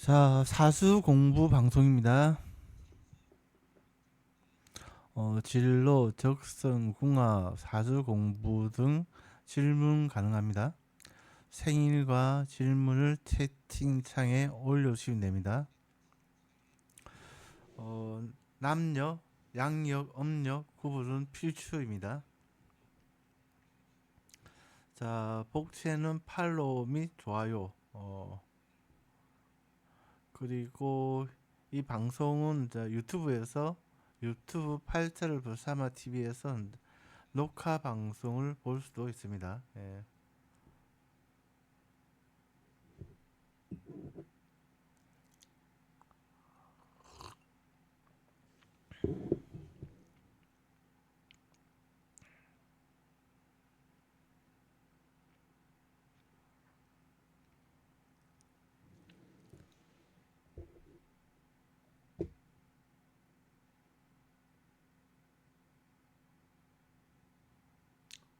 자, 사수 공부 방송입니다. 진로, 적성, 궁합, 사수 공부 등 질문 가능합니다. 생일과 질문을 채팅창에 올려주시면 됩니다. 남녀, 양력, 음력 구분은 필수입니다. 자, 복채는 팔로우 및 좋아요. 그리고 이 방송은 유튜브에서 유튜브 8자를 불사마 TV에서 녹화 방송을 볼 수도 있습니다. 예.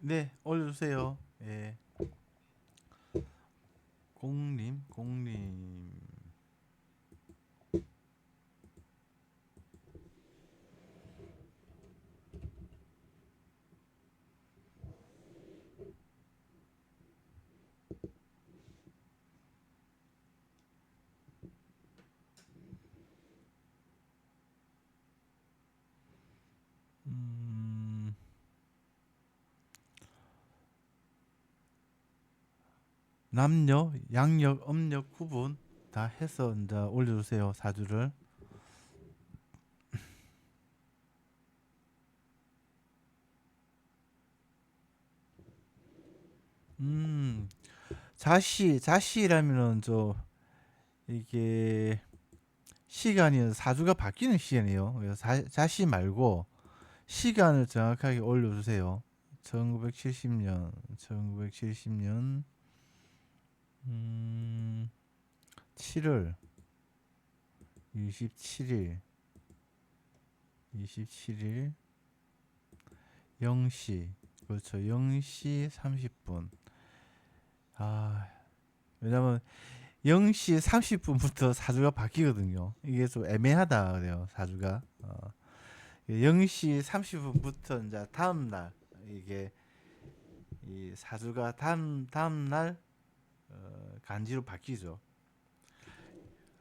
네, 올려주세요. 예. 공님. 음, 남녀, 양력, 음력 구분 다 해서 이제 올려주세요. 사주를. 음, 자시라면은 이게 시간이 사주가 바뀌는 시간이에요. 그래서 자시 말고 시간을 정확하게 올려주세요. 1970년 7월 27일 27일 0시, 그렇죠. 0시 30분. 아, 왜냐면 0시 30분부터 사주가 바뀌거든요. 이게 좀 애매하다 그래요. 사주가. 0시 30분부터 이제 다음 날, 이게 이 사주가 다음 날 간지로 바뀌죠.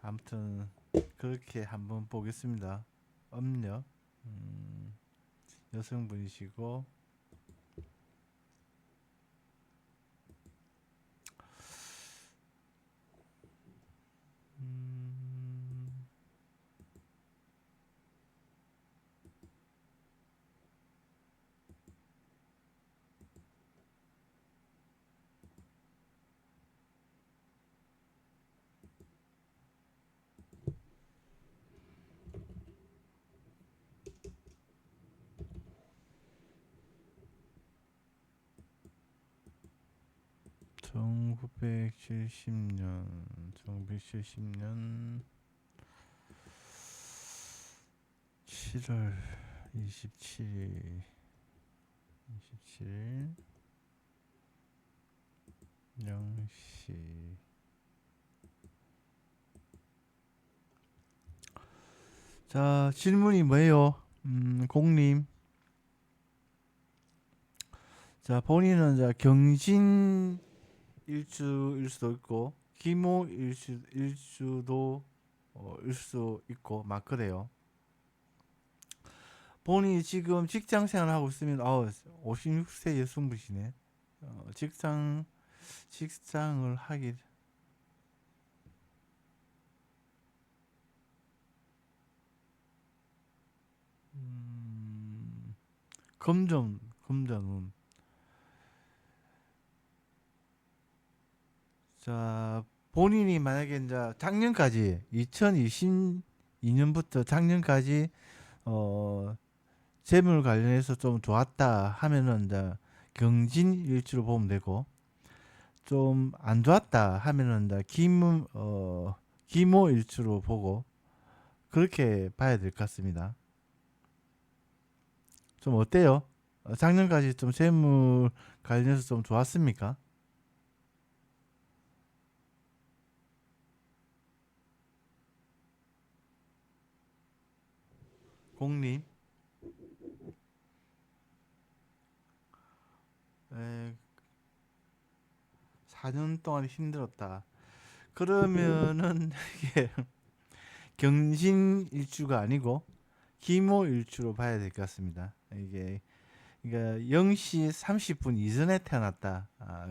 아무튼 그렇게 한번 보겠습니다. 음력, 음, 여성분이시고, 음, 1970년 7월 27일 0시. 자, 질문이 뭐예요? 공님. 자, 본인은 경진 일주일 수도 있고 기모 일주도 일 수 있고 막 그래요. 본인이 지금 직장 생활을 하고 있으면 56세 여성분이시네. 직장을 하기. 음, 금전운. 자, 본인이 만약에 이제 작년까지 2022년부터 작년까지 어 재물 관련해서 좀 좋았다 하면은 이제 경진 일주로 보면 되고, 좀 안 좋았다 하면은 이제 기모 일주로 보고, 그렇게 봐야 될 것 같습니다. 좀 어때요? 작년까지 좀 재물 관련해서 좀 좋았습니까? 공님. 4년 동안 힘들었다. 그러면은 이게 경신일주가 아니고 기모일주로 봐야 될 것 같습니다. 이게 그러니까 0시 30분 이전에 태어났다.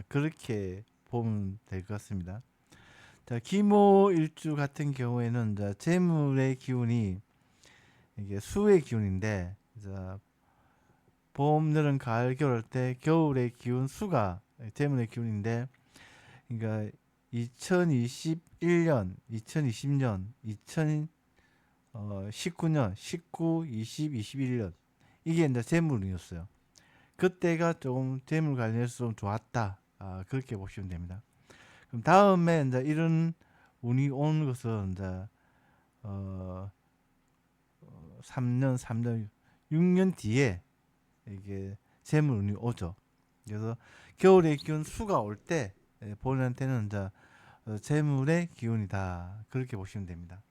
그렇게 보면 될 것 같습니다. 자, 기모일주 같은 경우에는 자, 재물의 기운이 이게 수의 기운인데, 자, 봄, 여름, 가을, 겨울 때 겨울의 기운 수가 재물의 기운인데, 그러니까 2021년, 2020년, 2019년, 19, 20, 21년 이게 이제 재물이었어요. 그때가 조금 재물 관련해서 좀 좋았다. 그렇게 보시면 됩니다. 그럼 다음에 이제 이런 운이 오는 것은 이제 어, 3년, 3년, 6년 뒤에 이게 재물 운이 오죠. 그래서 겨울의 기운 수가 올 때 본인한테는 이제 재물의 기운이다. 그렇게 보시면 됩니다.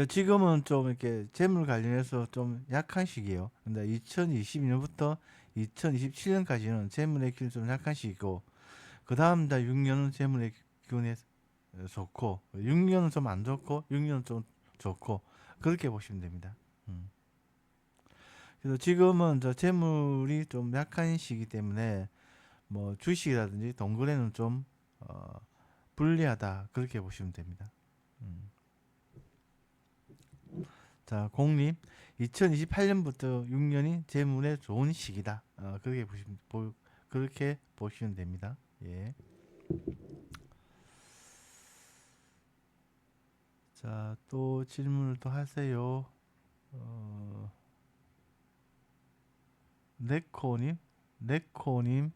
지금은 좀 이렇게 재물 관련해서 좀 약한 시기예요. 근데 2022년부터 2027년까지는 재물의 기운이 좀 약한 시기고, 그 다음 달 6년은 재물의 기운이 좋고, 6년은 좀 안 좋고, 6년은 좀 좋고, 그렇게 보시면 됩니다. 그래서 지금은 저 재물이 좀 약한 시기 때문에 뭐 주식이라든지 동거래는 좀 어, 불리하다, 그렇게 보시면 됩니다. 음. 자, 공님 2028년부터 6년이 재물에 좋은 시기다. 그렇게 보시면 됩니다. 예. 자, 또 질문을 또 하세요. 어, 네코님, 네코님,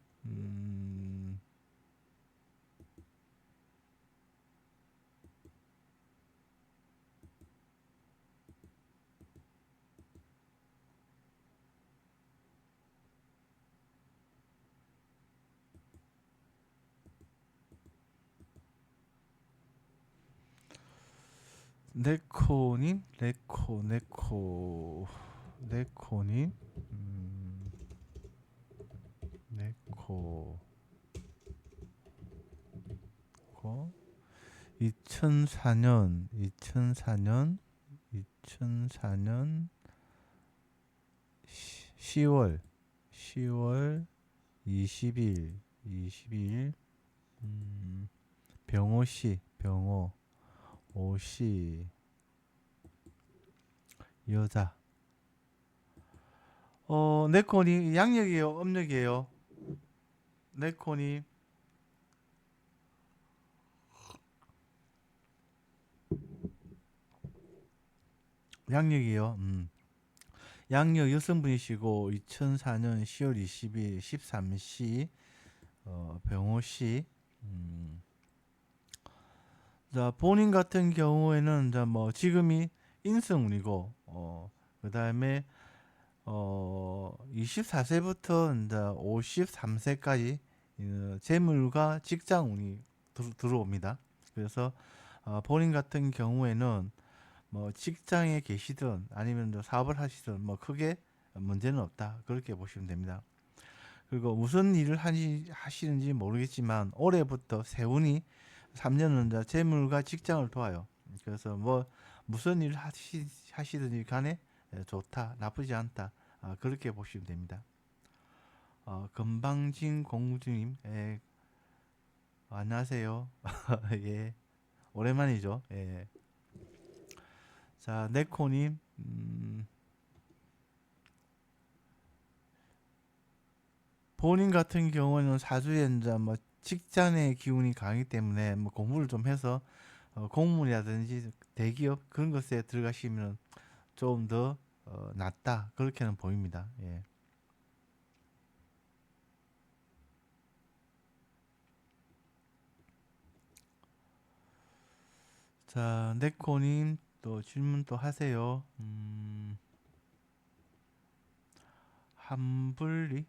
네코님, 네코님, 네코, 코, 2004년 10월 20일, 병호씨, 오씨, 여자. 네코니 양력이에요, âm 력이에요? 네코니 양력이에요. 양력 여성분이시고 2004년 10월 20일 13시 병호씨. 자, 본인 같은 경우에는 자, 뭐 지금이 인성운이고, 그다음에 24세부터 이제 53세까지 재물과 직장운이 들어옵니다. 그래서 본인 같은 경우에는 뭐 직장에 계시든 아니면 사업을 하시든 뭐 크게 문제는 없다, 그렇게 보시면 됩니다. 그리고 무슨 일을 하시는지 모르겠지만 올해부터 세운이 3년은 이제 재물과 직장을 도와요. 그래서 뭐 무슨 일을 하시든지 간에 좋다, 나쁘지 않다, 그렇게 보시면 됩니다. 금방진 공주님, 안녕하세요. 예, 오랜만이죠. 예. 자, 네코님, 본인 같은 경우는 사주에 이제 뭐 직장의 기운이 강하기 때문에 뭐 공부를 좀 해서 공무원이라든지 대기업 그런 것에 들어가시면 좀 더 낫다, 그렇게는 보입니다. 예. 자, 네코님 또 질문 또 하세요. 함블리,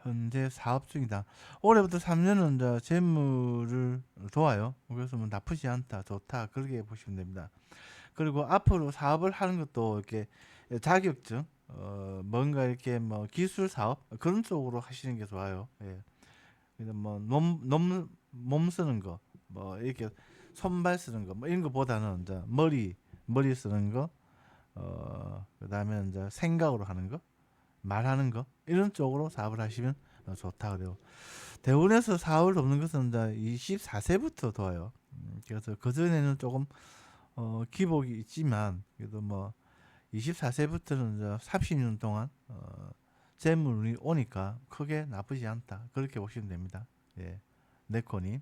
현재 사업 중이다. 올해부터 3년은 이제 재물을 도와요. 그래서 뭐 나쁘지 않다, 좋다 그렇게 보시면 됩니다. 그리고 앞으로 사업을 하는 것도 이렇게 자격증, 뭔가 이렇게 뭐 기술 사업 그런 쪽으로 하시는 게 좋아요. 예. 그래서 뭐 몸 쓰는 거, 뭐 이렇게 손발 쓰는 거, 뭐 이런 거보다는 이제 머리 쓰는 거, 그다음에 이제 생각으로 하는 거, 말하는 거 이런 쪽으로 사업을 하시면 좋다 그래요. 대운에서 사업을 돕는 것은 이제 24세부터 도와요. 그래서 그 전에는 조금 기복이 있지만 그래도 뭐 24세부터는 이제 30년 동안 재물이 오니까 크게 나쁘지 않다 그렇게 보시면 됩니다. 예, 네코님.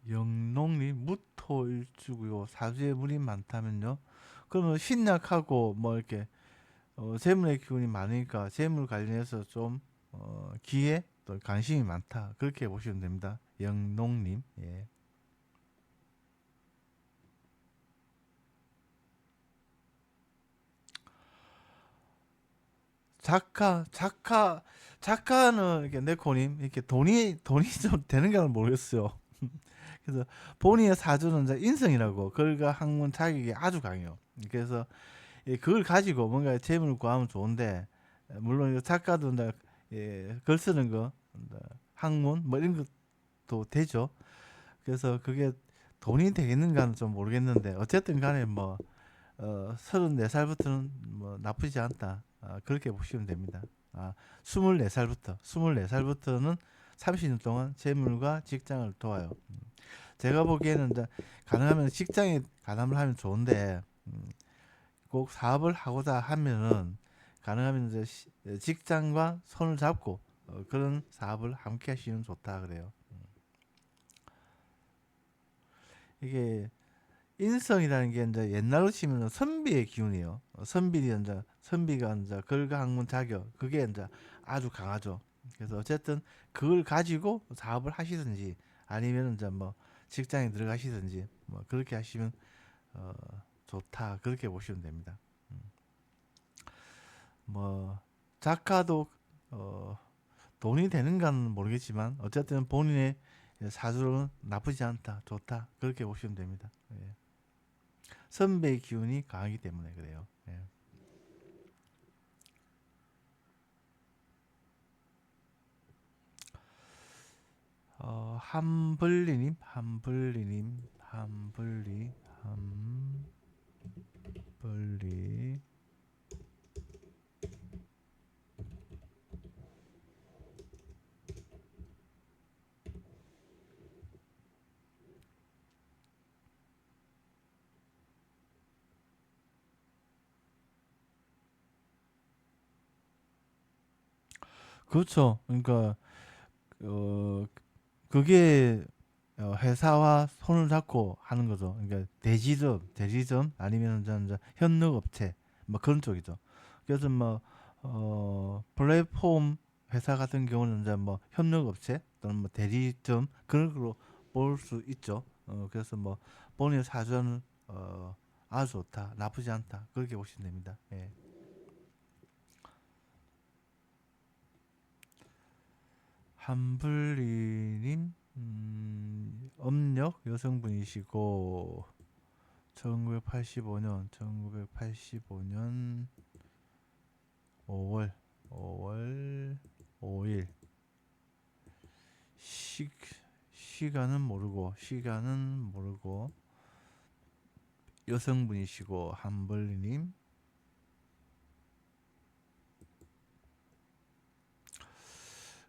영농님 무토일주고요. 사주에 물이 많다면요. 그러면 신약하고 뭐 이렇게 재물의 기운이 많으니까 재물 관련해서 좀 기회 또 관심이 많다 그렇게 보시면 됩니다. 영농님. 예. 작가는 이렇게 네코님 이렇게 돈이 좀 되는가는 모르겠어요. 그래서 본인의 사주는 이제 인성이라고 글과 학문 자격이 아주 강해요. 그래서 그걸 가지고 뭔가 재물을 구하면 좋은데 물론 작가도 이제 글 쓰는 거 이제 학문 뭐 이런 것도 되죠. 그래서 그게 돈이 되겠는가는 좀 모르겠는데 어쨌든 간에 뭐 34살부터는 뭐 나쁘지 않다. 그렇게 보시면 됩니다. 24살부터는 30년 동안 재물과 직장을 도와요. 제가 보기에는 이제 가능하면 직장에 가담을 하면 좋은데 꼭 사업을 하고자 하면은 가능하면 이제 직장과 손을 잡고 그런 사업을 함께 하시면 좋다 그래요. 이게 인성이라는 게 이제 옛날로 치면 선비의 기운이에요. 선비가 이제 글과 학문 자격 그게 이제 아주 강하죠. 그래서 어쨌든 그걸 가지고 사업을 하시든지 아니면 이제 뭐 직장에 들어가시든지 뭐 그렇게 하시면 어, 좋다 그렇게 보시면 됩니다. 뭐 작가도 어, 돈이 되는가는 모르겠지만 어쨌든 본인의 사주로는 나쁘지 않다, 좋다 그렇게 보시면 됩니다. 예. 선배의 기운이 강하기 때문에 그래요. 예. 함블리. 그렇죠. 그러니까 어 그게 회사와 손을 잡고 하는 거죠. 그러니까 대리점 아니면 이제 현능업체 뭐 그런 쪽이죠. 그래서 뭐 플랫폼 회사 같은 경우는 이제 뭐 현능업체 또는 뭐 대리점 그런 걸로 볼 수 있죠. 그래서 뭐 본인의 사주는 아주 좋다, 나쁘지 않다 그렇게 보시면 됩니다. 예. 한블리님 음력 여성분이시고 1985년 5월 5일 시, 시간은 모르고 여성분이시고 한벌리님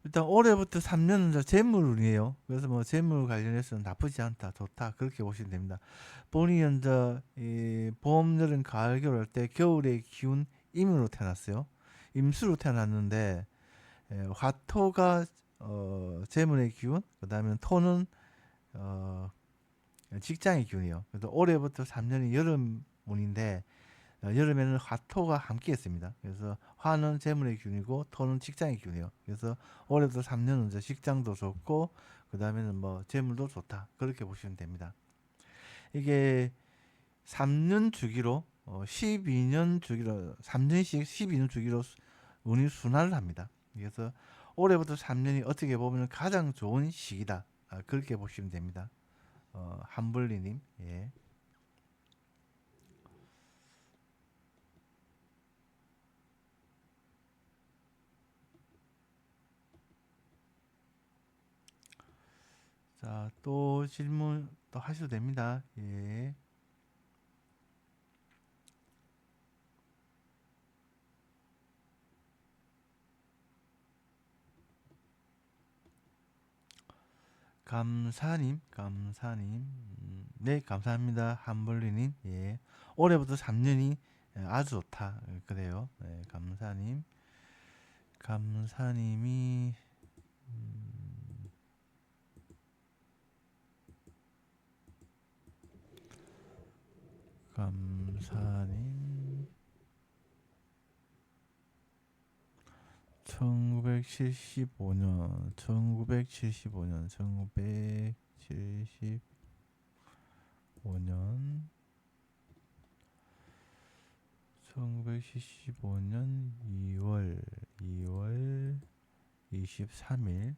일단 올해부터 3년은 재물운이에요. 그래서 뭐 재물 관련해서는 나쁘지 않다, 좋다 그렇게 보시면 됩니다. 본인은 이 봄, 여름, 가을, 겨울 할 때 겨울의 기운 임으로 태어났어요. 임수로 태어났는데 화토가 재물의 기운, 그다음에 토는 어, 직장의 기운이에요. 그래서 올해부터 3년이 여름운인데 여름에는 화토가 함께했습니다. 그래서 화는 재물의 기운이고 토는 직장의 기운이에요. 그래서 올해부터 3년은 이제 직장도 좋고 그 다음에는 뭐 재물도 좋다 그렇게 보시면 됩니다. 이게 3년 주기로 12년 주기로 3년씩 12년 주기로 운이 순환을 합니다. 그래서 올해부터 3년이 어떻게 보면 가장 좋은 시기다. 그렇게 보시면 됩니다. 한블리님, 예. 자, 또 질문 또 하셔도 됩니다. 예. 감사님. 네, 감사합니다. 한블리님, 예. 올해부터 3년이 아주 좋다. 그래요. 네, 감사님이, 감사님, 1975년, 1975년, 1975년 2월 23일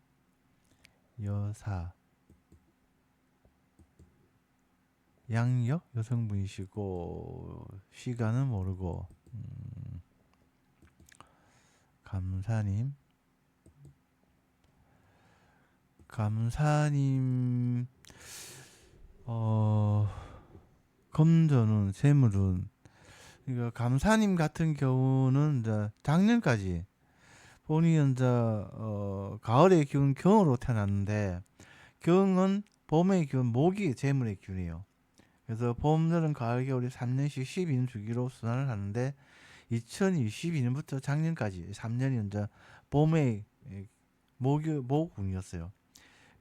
여사 양력 여성분이시고 시간은 모르고 감사님 금전운 재물운 그러니까 감사님 같은 경우는 이제 작년까지 본인은 이제 가을의 기운 경으로 태어났는데 경은 봄의 기운 모기 재물의 기운이에요. 그래서 봄, 여름, 가을, 겨울이 3년씩 12년 주기로 순환을 하는데 2022년부터 작년까지 3년이 이제 봄의 목운이었어요.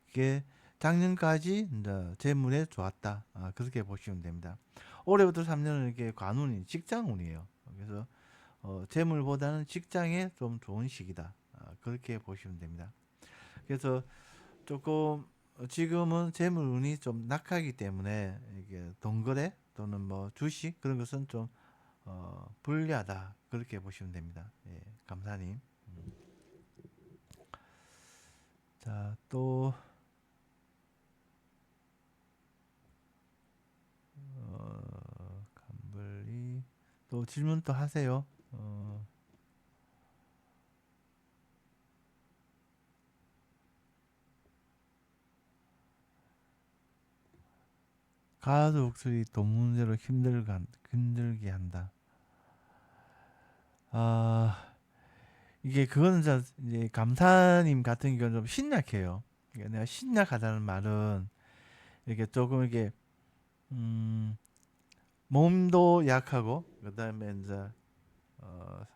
이게 작년까지 이제 재물에 좋았다. 그렇게 보시면 됩니다. 올해부터 3년은 이게 관운이 직장운이에요. 그래서 재물보다는 직장에 좀 좋은 시기다. 그렇게 보시면 됩니다. 그래서 조금 지금은 재물운이 좀 낙하기 때문에 이게 동거래 또는 뭐 주식 그런 것은 좀 불리하다 그렇게 보시면 됩니다. 예, 감사님. 자, 또 간블리 또 질문 또 하세요. 가족들이 돈 문제로 힘들게 한다. 아, 이게 그거는 이제 감사님 같은 경우는 좀 신약해요. 그러니까 내가 신약하다는 말은 이렇게 조금 이게 음, 몸도 약하고 그다음에 이제 어,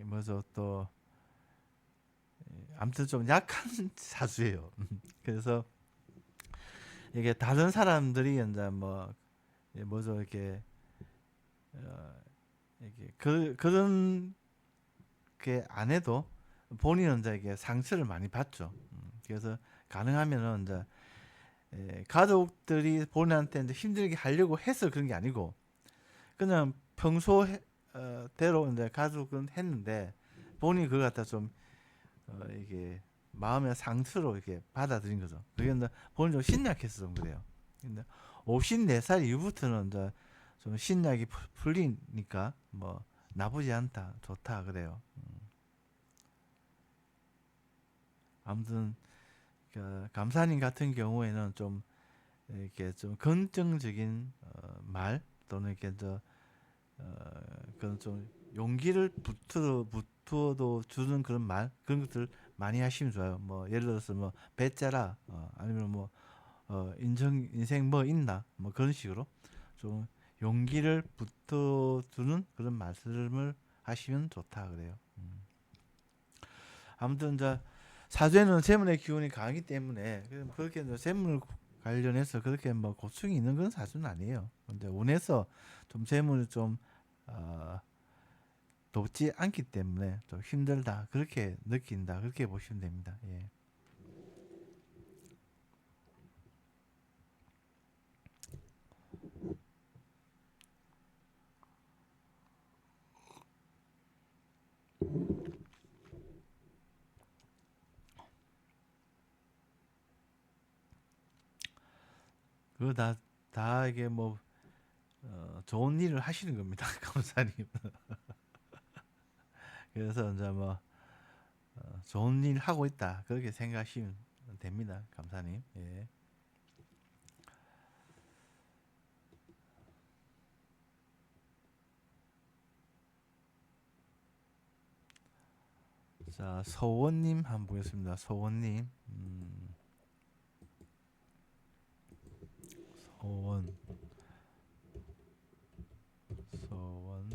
뭐죠 또 아무튼 좀 약한 사주예요. 그래서 이게 다른 사람들이 이제 뭐 뭐죠 이렇게 어, 이게 그런 게 안 해도 본인은 이제 이게 상처를 많이 받죠. 그래서 가능하면은 이제 가족들이 본인한테 이제 힘들게 하려고 해서 그런 게 아니고 그냥 평소 대로 이제 가족은 했는데 본인이 그걸 갖다 좀 이게 마음의 상처로 이렇게 받아들인 거죠. 그게 이제 본인 좀 신약해서 좀 그래요. 근데 54살 이후부터는 이제 좀 신약이 풀리니까 뭐 나쁘지 않다, 좋다 그래요. 아무튼 그 감사님 같은 경우에는 좀 이렇게 좀 긍정적인 말 또는 이렇게 그런 좀 용기를 붙어도 주는 그런 말 그런 것들 많이 하시면 좋아요. 뭐 예를 들어서 뭐 배짜라 아니면 뭐 인생 뭐 있나 뭐 그런 식으로 좀 용기를 붙어주는 그런 말씀을 하시면 좋다 그래요. 아무튼 이제 사주에는 재물의 기운이 강하기 때문에 그렇게 이제 재물 관련해서 그렇게 뭐 고충이 있는 건 사주는 아니에요. 근데 운에서 좀 재물을 좀 어, 돕지 않기 때문에 좀 힘들다 그렇게 느낀다 그렇게 보시면 됩니다. 예. 그거 다 이게 뭐 좋은 일을 하시는 겁니다. 감사님. 그래서 이제 뭐 좋은 일 하고 있다. 그렇게 생각하시면 됩니다. 감사님. 예. 자, 서원님 한번 보겠습니다. 서원님. 서원. 서원.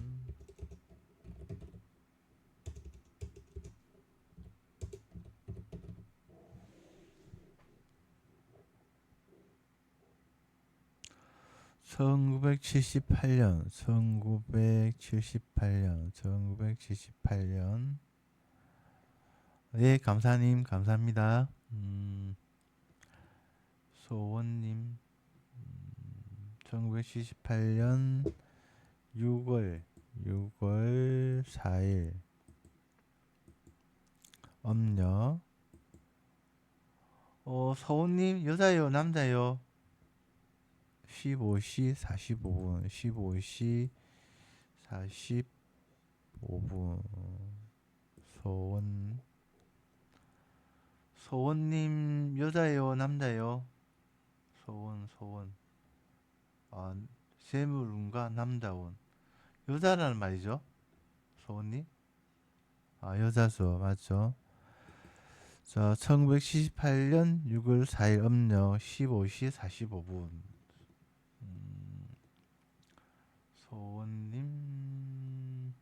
1978년, 1978년, 1978년. 예, 감사님, 감사합니다. 소원님, 1978년 6월 4일, 음력. 서원님, 여자요, 남자요? 15시 45분, 15시 45분. 소원님, 여자요, 남자요? 소원. 아, 세물운과 남자운. 여자라는 말이죠? 소원님? 아, 여자죠. 맞죠? 자, 1978년 6월 4일 음력 15시 45분. 소원님,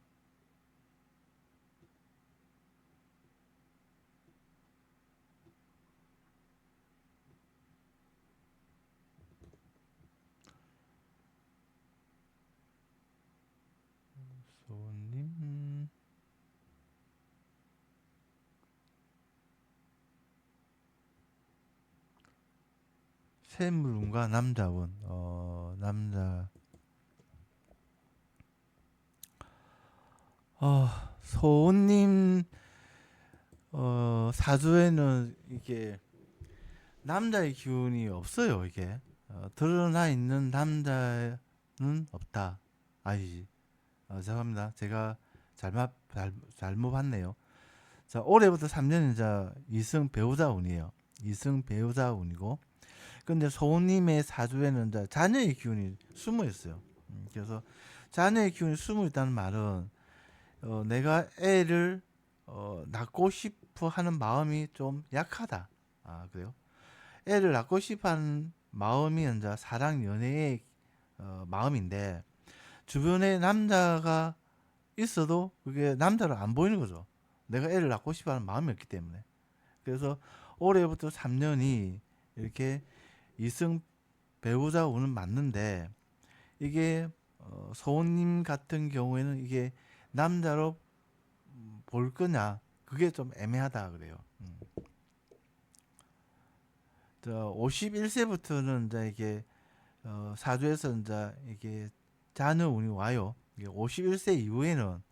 소원님, 세물운과 남자운. 남자. 소원님, 사주에는 이게 남자의 기운이 없어요, 이게. 드러나 있는 남자는 없다. 아니지. 죄송합니다. 제가 잘못 봤네요. 자, 올해부터 3년은 이제 이승 배우자 운이에요. 이승 배우자 운이고. 근데 소님의 사주에는 이제 자녀의 기운이 숨어 있어요. 그래서 자녀의 기운이 숨어 있다는 말은 내가 애를 낳고 싶어 하는 마음이 좀 약하다. 아, 그래요? 애를 낳고 싶어 하는 마음이 이제 사랑 연애의 마음인데 주변에 남자가 있어도 그게 남자로 안 보이는 거죠. 내가 애를 낳고 싶어 하는 마음이 없기 때문에. 그래서 올해부터 3년이 이렇게 이승 배우자 운은 맞는데 이게 소님 같은 경우에는 이게 남자로 볼 거냐 그게 좀 애매하다 그래요. 51세부터는 이제 이게 사주에서 이제 이게 자녀 운이 와요. 이게 51세 이후에는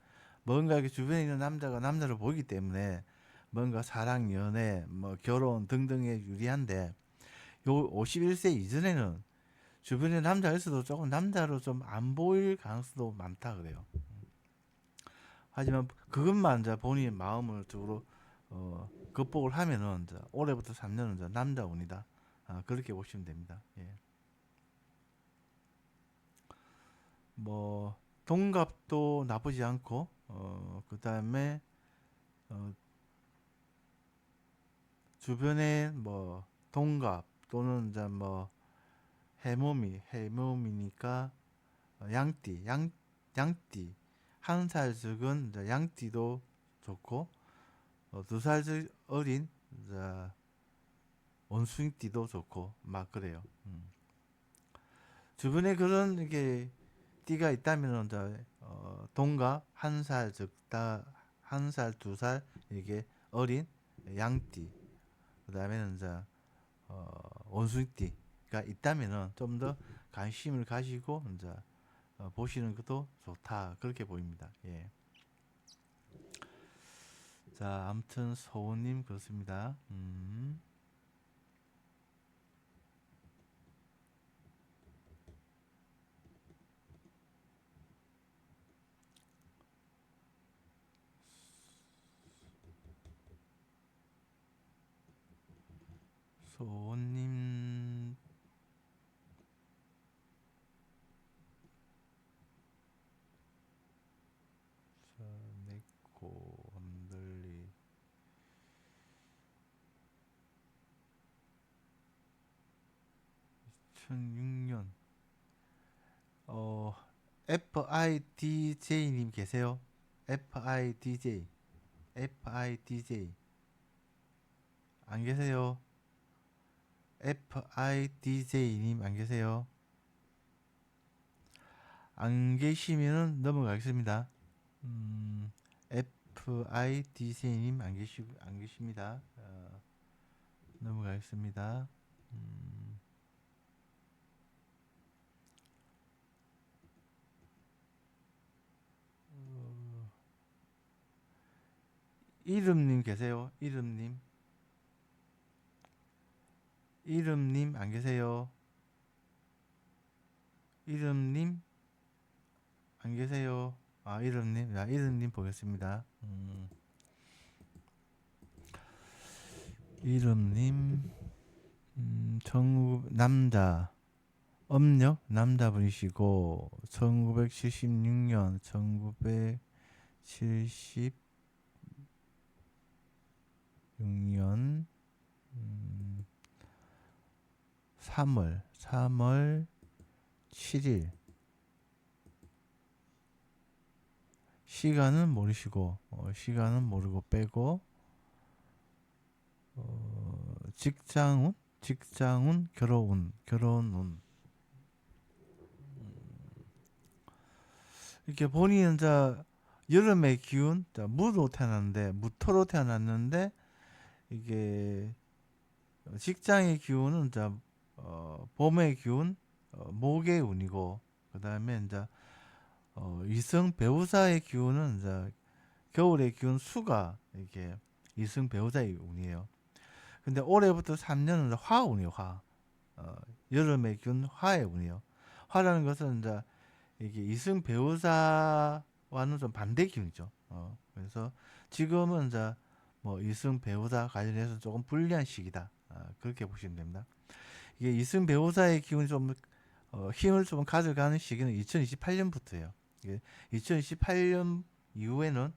뭔가 이렇게 주변에 있는 남자가 남자를 보기 때문에 뭔가 사랑, 연애, 뭐 결혼 등등에 유리한데 요 51세 이전에는 주변에 남자가 있어도 조금 남자로 좀 안 보일 가능성도 많다 그래요. 하지만 그것만 이제 본인의 마음을 쪽으로 극복을 하면은 이제 올해부터 3년은 이제 남자 운이다. 그렇게 보시면 됩니다. 예. 뭐 동갑도 나쁘지 않고 그다음에 어, 주변에 뭐 동갑 또는 이제 뭐 해몸이니까 양띠 한 살 적은 이제 양띠도 좋고 2살 어린 이제 원숭이띠도 좋고 막 그래요. 주변에 그런 이게 띠가 있다면 이제 동갑 한 살 적다 한 살 두 살 이게 어린 양띠 그다음에는 이제 원숭이띠가 있다면은 좀 더 관심을 가지고 이제 보시는 것도 좋다 그렇게 보입니다. 예. 자, 아무튼 소우님 그렇습니다. 소님 내고 흔들리 2006년 FIDJ님 계세요? FIDJ 안 계세요? FIDJ님 안 계세요? 안 계시면은 넘어가겠습니다. FIDJ님 안 계십니다. 넘어가겠습니다. 이름님 계세요? 이름님 안 계세요? 이름님 안 계세요? 이름님 보겠습니다. 이름님, 음력 남자분이시고, 1976년, 1976년, 3월 7일. 시간은 모르시고, 시간은 모르고 빼고, 직장운, 결혼운. 이렇게 본인은 여름의 기운, 무토로 태어났는데, 이게 직장의 기운은 봄의 기운, 목의 운이고, 그 다음에 이성 배우자의 기운은 겨울의 기운 수가 이게 이성 배우자의 운이에요. 근데 올해부터 3년은 화운이에요, 화. 여름의 기운 화의 운이에요. 화라는 것은 이게 이성 배우자와는 좀 반대 기운이죠. 그래서 지금은 뭐 이성 배우자 관련해서 조금 불리한 시기다. 그렇게 보시면 됩니다. 이게 이승 배우자의 기운이 좀 힘을 좀 가져가는 시기는 2028년부터예요. 2028년 이후에는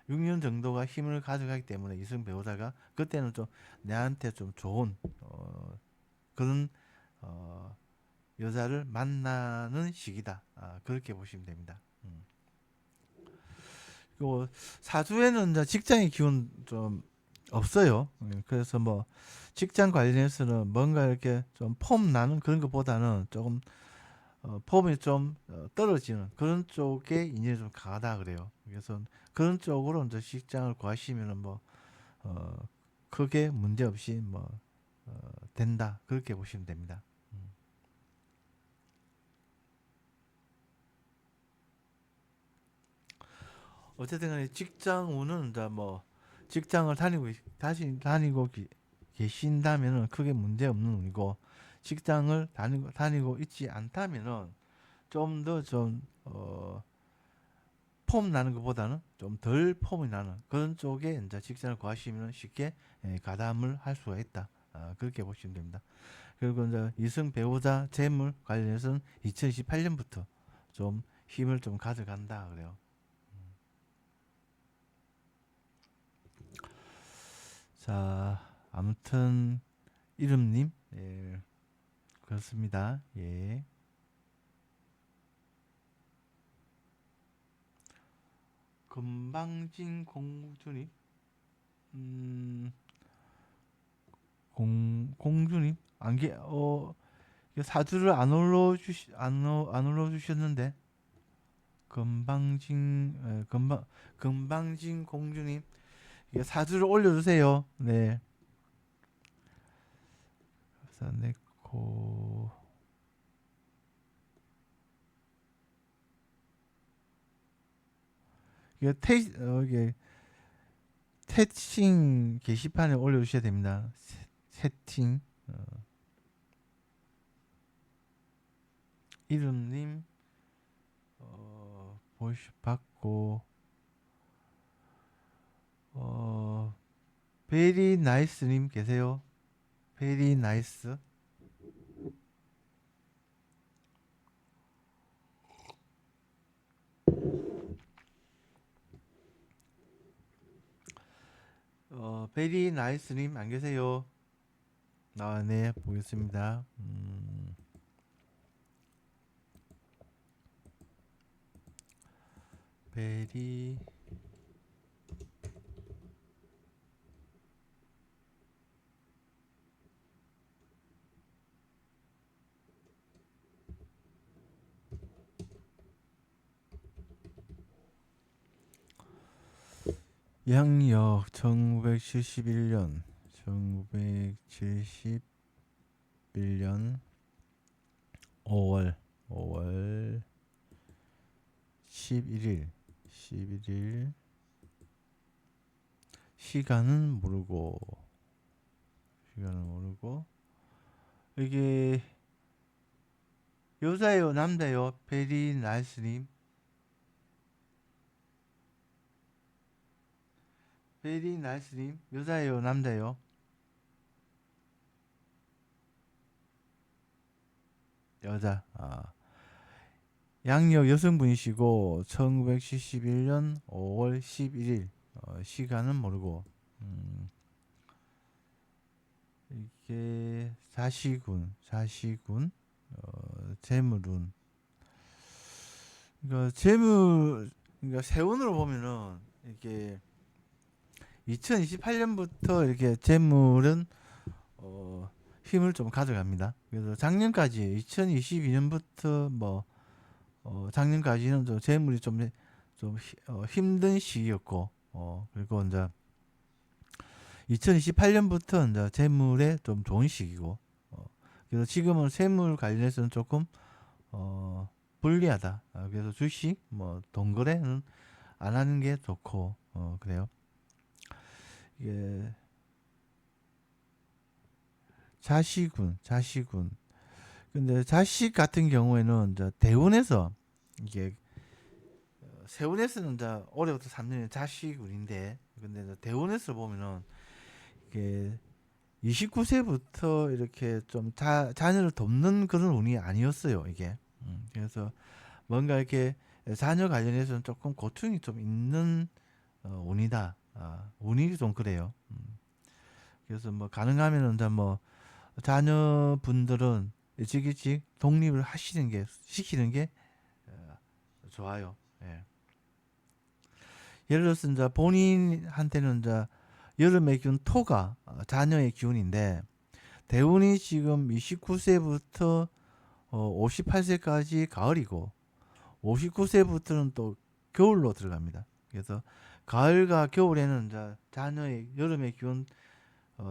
6년 정도가 힘을 가져가기 때문에 이승 배우자가 그때는 좀 내한테 좀 좋은 그런 여자를 만나는 시기다. 그렇게 보시면 됩니다. 그리고 사주에는 직장의 기운 좀 없어요. 그래서 뭐 직장 관련해서는 뭔가 이렇게 좀 폼 나는 그런 것보다는 조금 폼이 좀 떨어지는 그런 쪽에 인연이 좀 강하다 그래요. 그래서 그런 쪽으로 이제 직장을 구하시면은 뭐 어, 크게 문제 없이 뭐 된다 그렇게 보시면 됩니다. 어쨌든 간에 직장 운은 이제 뭐 직장을 다니고 계신다면은 크게 문제 없는 운이고 직장을 다니고 있지 않다면은 좀 더 폼 나는 것보다는 좀 덜 폼이 나는 그런 쪽에 이제 직장을 구하시면 쉽게 가담을 할 수가 있다. 그렇게 보시면 됩니다. 그리고 이제 이성 배우자 재물 관련해서는 2028년부터 좀 힘을 좀 가져간다 그래요. 자, 아무튼 이름님, 예, 그렇습니다. 예. 금방진 공주님, 음, 공주님, 이게 사주를 안 올려주셨는데, 금방진 공주님, 이게 사주를 올려주세요. 네. 사네코, 이게 채팅 게시판에 올려주셔야 됩니다. 채팅, 이름님, 보이스 받고, 베리 나이스님 계세요? 베리 나이스. 베리 나이스님 안 계세요? 네, 보겠습니다. 베리 양력 1971년 1971년 5월 11일 시간은 모르고 이게 여자예요 남자예요? 베리 나이스님, 베리 나이스님 여자예요 남자예요? 여자. 양력 여성분이시고 1971년 5월 11일 시간은 모르고 이게 사시군 재물운. 그러니까 세운으로 보면은 이게 2028년부터 이렇게 재물은 힘을 좀 가져갑니다. 그래서 작년까지 2022년부터 뭐 작년까지는 좀 재물이 좀 힘든 시기였고 그리고 이제 2028년부터 이제 재물에 좀 좋은 시기고 그래서 지금은 세물 관련해서는 조금 불리하다. 그래서 주식 뭐 동거래는 안 하는 게 좋고 그래요. 이게 자시군. 근데 자식 같은 경우에는 이제 대운에서 이게 세운에서는 이제 올해부터 3년이 자식운인데 근데 이제 대운에서 보면은 이게 29세부터 이렇게 좀 자녀를 돕는 그런 운이 아니었어요 이게. 그래서 뭔가 이렇게 자녀 관련해서는 조금 고충이 좀 있는 운이다. 운이 좀 그래요. 그래서 뭐 가능하면은 이제 뭐 자녀분들은 일찍 독립을 시키는 게 좋아요. 예. 예를 들어서 이제 본인한테는 이제 여름의 기운 토가 자녀의 기운인데 대운이 지금 29세부터 58세까지 가을이고 59세부터는 또 겨울로 들어갑니다. 그래서 가을과 겨울에는 이제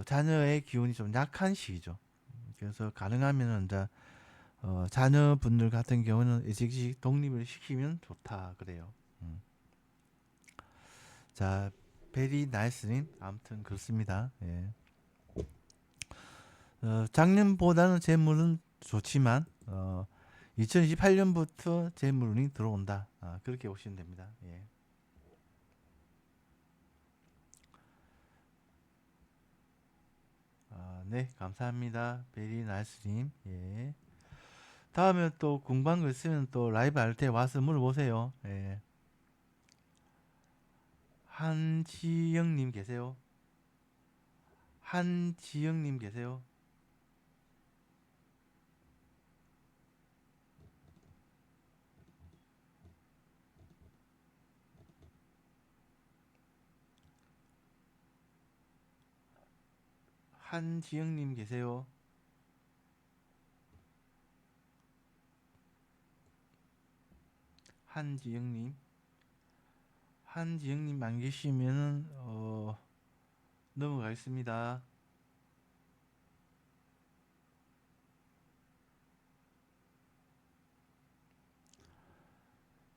자녀의 기운이 좀 약한 시기죠. 그래서 가능하면 이제 자녀분들 같은 경우는 일찍 독립을 시키면 좋다 그래요. 음. 자, 베리 나이스님 아무튼 그렇습니다. 예. 작년보다는 재물은 좋지만 2028년부터 재물운이 들어온다. 그렇게 보시면 됩니다. 예. 네, 감사합니다. 베리 나이스님. 예. 다음에 또 궁금한 거 있으면 또 라이브 할 때 와서 물어보세요. 예. 한지영님 계세요? 한지영님 계세요? 한지영님 계세요? 한지영님? 한지영님 안 계시면은 넘어가겠습니다.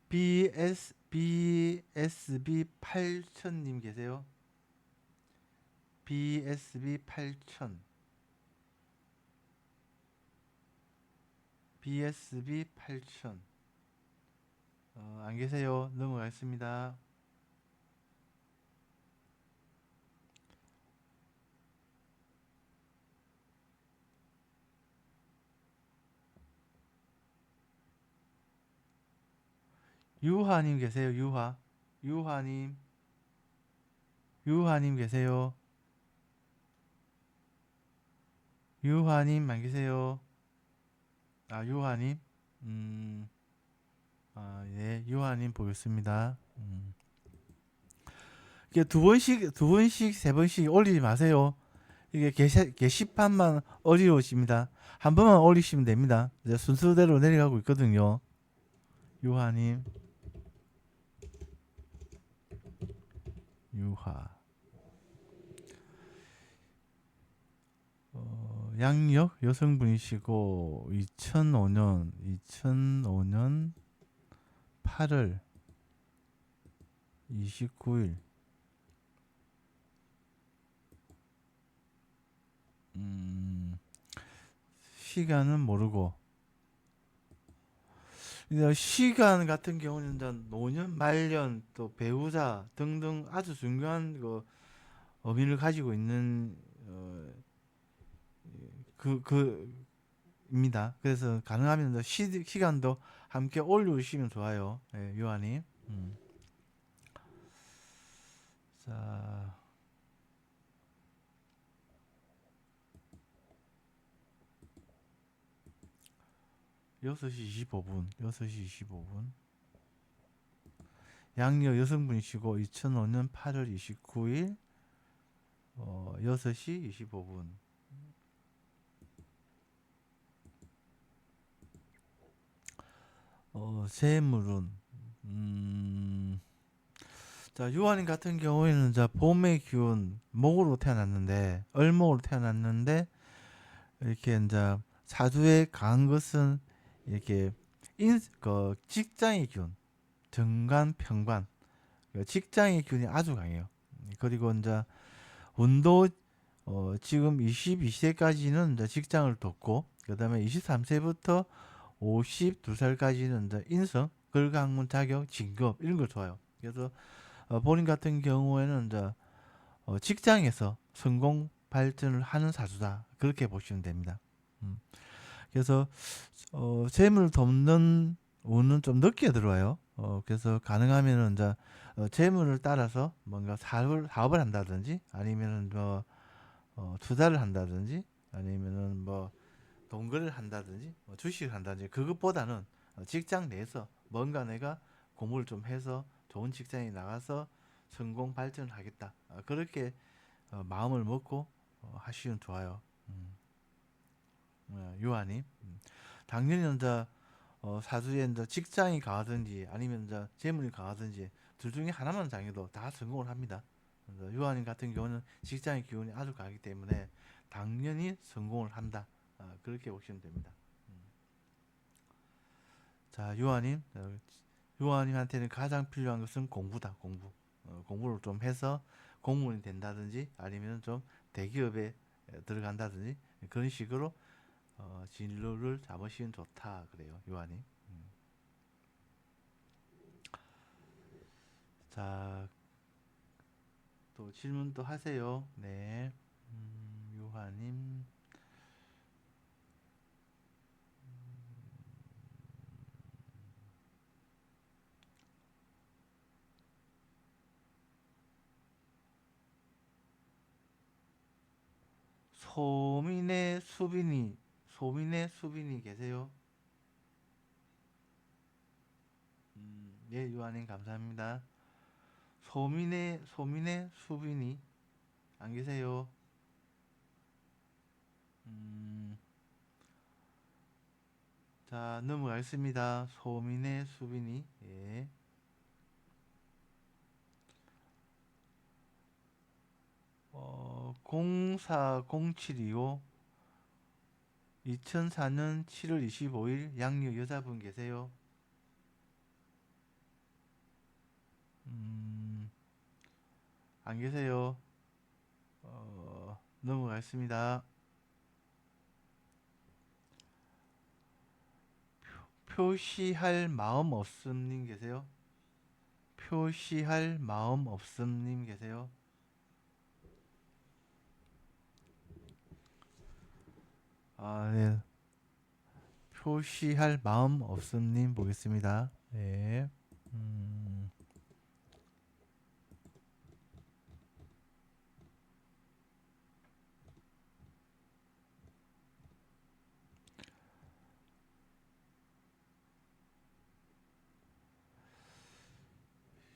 BSB 8000님 계세요? BSB 8000 BSB 8000 안 계세요? 넘어가겠습니다. 유화님 계세요? 유화. 유화님. 유화님 계세요? 유화님 안 계세요? 아, 유화님. 음, 아, 예, 유화님 보겠습니다. 이게 두 번씩, 세 번씩 올리지 마세요. 이게 게시판만 어려워집니다. 한 번만 올리시면 됩니다. 이제 순서대로 내려가고 있거든요. 유화님, 유화. 양력 여성분이시고 2005년 8월 29일. 시간은 모르고, 이제 시간 같은 경우는 이제 노년, 말년, 또 배우자 등등 아주 중요한 그 의미를 가지고 있는 입니다. 그래서 가능하면 시간도 함께 올려주시면 좋아요. 예, 요한님. 자, 6시 25분, 6시 25분. 양력 여성분이시고 2005년 8월 29일 6시 25분. 재물운. 자, 유한인 같은 경우에는 자, 봄의 기운, 목으로 태어났는데, 을목으로 태어났는데, 이렇게 이제 사주에 강한 것은 이렇게 직장의 기운, 정관, 평관, 직장의 기운이 아주 강해요. 그리고 이제 운도 지금 22세까지는 이제 직장을 돕고, 그다음에 23세부터 52살까지는 이제 인성, 글학문 자격, 진급 이런 걸 좋아요. 그래서 본인 같은 경우에는 이제 직장에서 성공 발전을 하는 사주다 그렇게 보시면 됩니다. 그래서 재물 돕는 운은 좀 늦게 들어와요. 그래서 가능하면은 이제 재물을 따라서 뭔가 사업을 한다든지 아니면은 뭐 투자를 한다든지 아니면은 뭐 동거를 한다든지 뭐 주식을 한다든지 그것보다는 직장 내에서 뭔가 내가 공부를 좀 해서 좋은 직장에 나가서 성공 발전을 하겠다. 그렇게 마음을 먹고 하시면 좋아요. 유아님. 당연히 이제 사주에 이제 직장이 강하든지 아니면 이제 재물이 강하든지 둘 중에 하나만 장해도 다 성공을 합니다. 유아님 같은 경우는 직장의 기운이 아주 강하기 때문에 당연히 성공을 한다. 그렇게 보시면 됩니다. 자, 유아님한테는 가장 필요한 것은 공부다. 공부. 공부를 좀 해서 공무원이 된다든지 아니면 좀 대기업에 들어간다든지 그런 식으로 진로를 잡으시면 좋다 그래요, 유한이. 자, 또 질문 또 하세요. 네, 유한님. 소민의 수빈이 계세요? 예, 유한님 감사합니다. 소민의 수빈이 안 계세요? 음, 자, 넘어가겠습니다. 소민의 수빈이. 예. 040725 2004년 7월 25일 양력 여자분 계세요? 음, 안 계세요? 넘어가겠습니다. 표시할 마음 없음님 계세요? 표시할 마음 없음님 계세요? 아, 네. 표시할 마음 없음님 보겠습니다. 네. 음,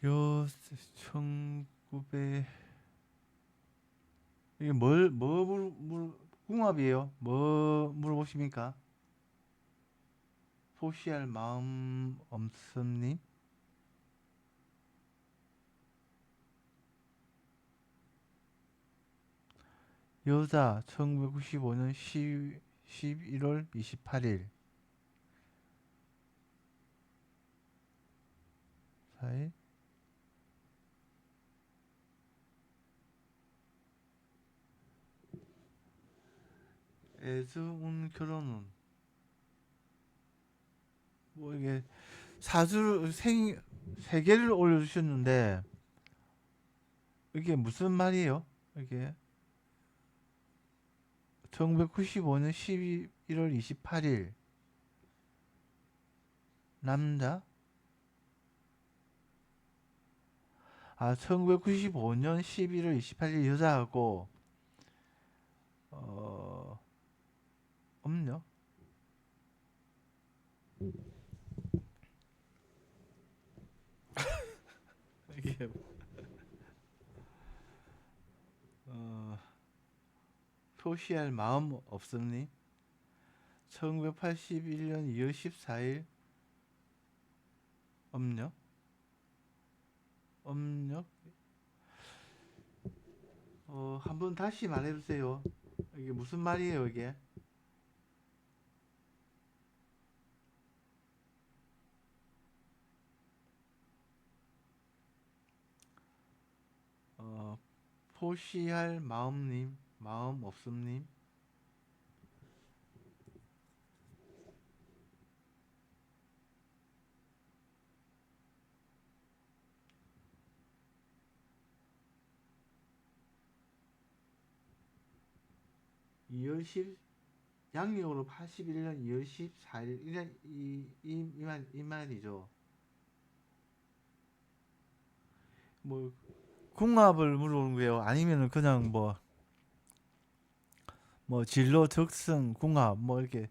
요 1900 이게 궁합이에요? 뭐 물어보십니까? 포시할 마음 없음님? 여자 1995년 11월 28일 사이 애즈운 결혼은 뭐 이게 사주를 세 개를 올려주셨는데 이게 무슨 말이에요? 이게 1995년 11월 28일 남자 1995년 11월 28일 여자하고 어 없냐? 이게 어 표시할 마음 없음니? 1981년 2월 14일 없냐? 없냐? 한번 다시 말해주세요. 이게 무슨 말이에요, 이게? 어, 포시할 마음님, 마음 없음님. 이월 10, 양력으로 81년 2월 14일, 이 말이죠. 뭐, 궁합을 물어보는 거예요? 아니면은 그냥 뭐, 진로, 적성, 궁합, 뭐, 이렇게,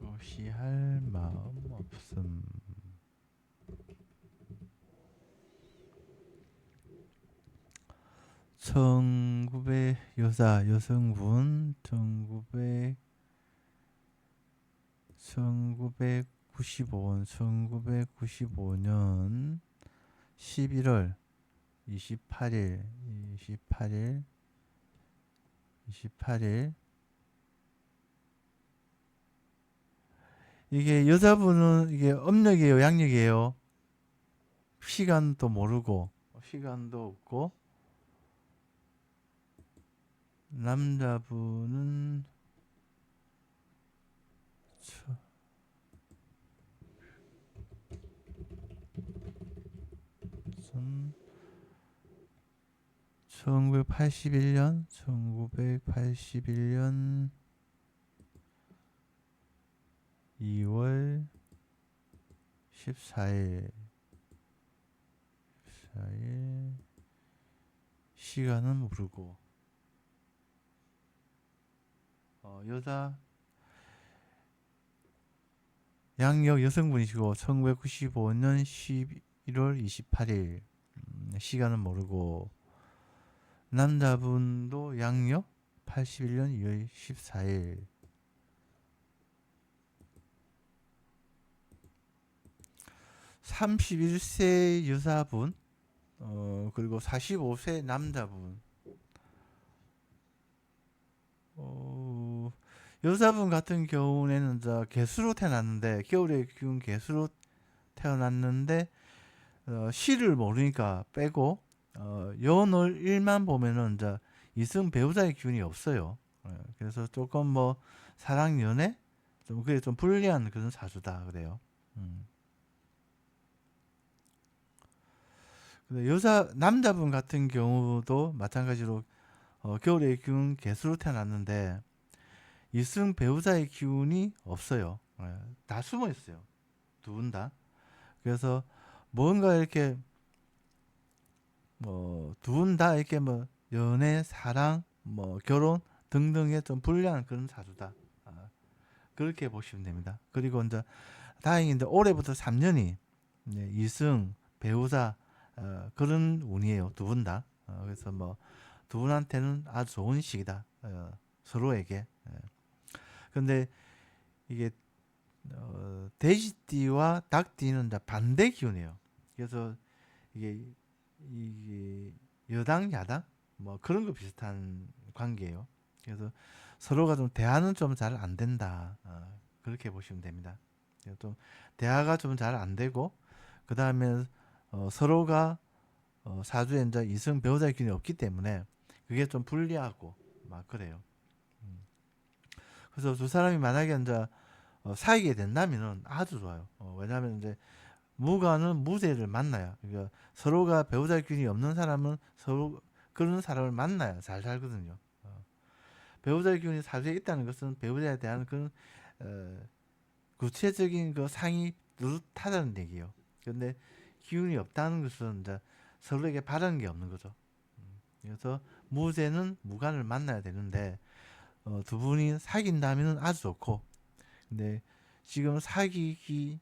포시할 마음 없음. 1900 여성분 1995년 11월 28일 28일 이게 여자분은 이게 âm 력이에요, 양력이에요? 시간도 모르고 시간도 없고 남자분은 저- 1981년 2월 14일 시간은 모르고 여자 양력 여성분이시고 1995년 11월 28일 시간은 모르고 남자분도 양력 81년 2월 14일 31세 여자분 그리고 45세 남자분 여자분 같은 경우에는 개수로 태어났는데 겨울에 기운 개수로 태어났는데 시를 모르니까 빼고 연월 일만 보면은 이제 이승 배우자의 기운이 없어요. 그래서 조금 뭐 사랑 연애 좀 그게 좀 불리한 그런 사주다 그래요. 음. 근데 남자분 같은 경우도 마찬가지로 겨울의 기운 개수로 태어났는데 이승 배우자의 기운이 없어요. 다 숨어 있어요. 두 분 다. 그래서 뭔가 이렇게 뭐 두 분 다 이렇게 뭐 연애, 사랑, 뭐 결혼 등등에 좀 불리한 그런 사주다. 그렇게 보시면 됩니다. 그리고 이제 다행히 이제 올해부터 3년이 이승 배우자 그런 운이에요. 두 분 다. 그래서 뭐 두 분한테는 아주 좋은 시기다. 서로에게. 근데 이게 돼지띠와 닭띠는 다 반대 기운이에요. 그래서 이게 이게 여당 야당 뭐 그런 거 비슷한 관계예요. 그래서 서로가 좀 대화는 좀 잘 안 된다. 그렇게 보시면 됩니다. 좀 대화가 좀 잘 안 되고 그 다음에 서로가 사주에 이제 이성 배우자의 균이 없기 때문에 그게 좀 불리하고 막 그래요. 그래서 두 사람이 만약에 이제 사귀게 된다면은 아주 좋아요. 왜냐하면 이제 무관은 무죄를 만나요. 그러니까 서로가 배우자 균이 없는 사람은 서로 그런 사람을 만나야 잘 살거든요. 배우자 균이 사주에 있다는 것은 배우자에 대한 그런 어, 구체적인 그 상이 뚜렷하다는 얘기예요. 그런데 기운이 없다는 것은 이제 서로에게 바라는 게 없는 거죠. 그래서 무죄는 무관을 만나야 되는데 두 분이 사귄다면 아주 좋고, 근데 지금 사귀지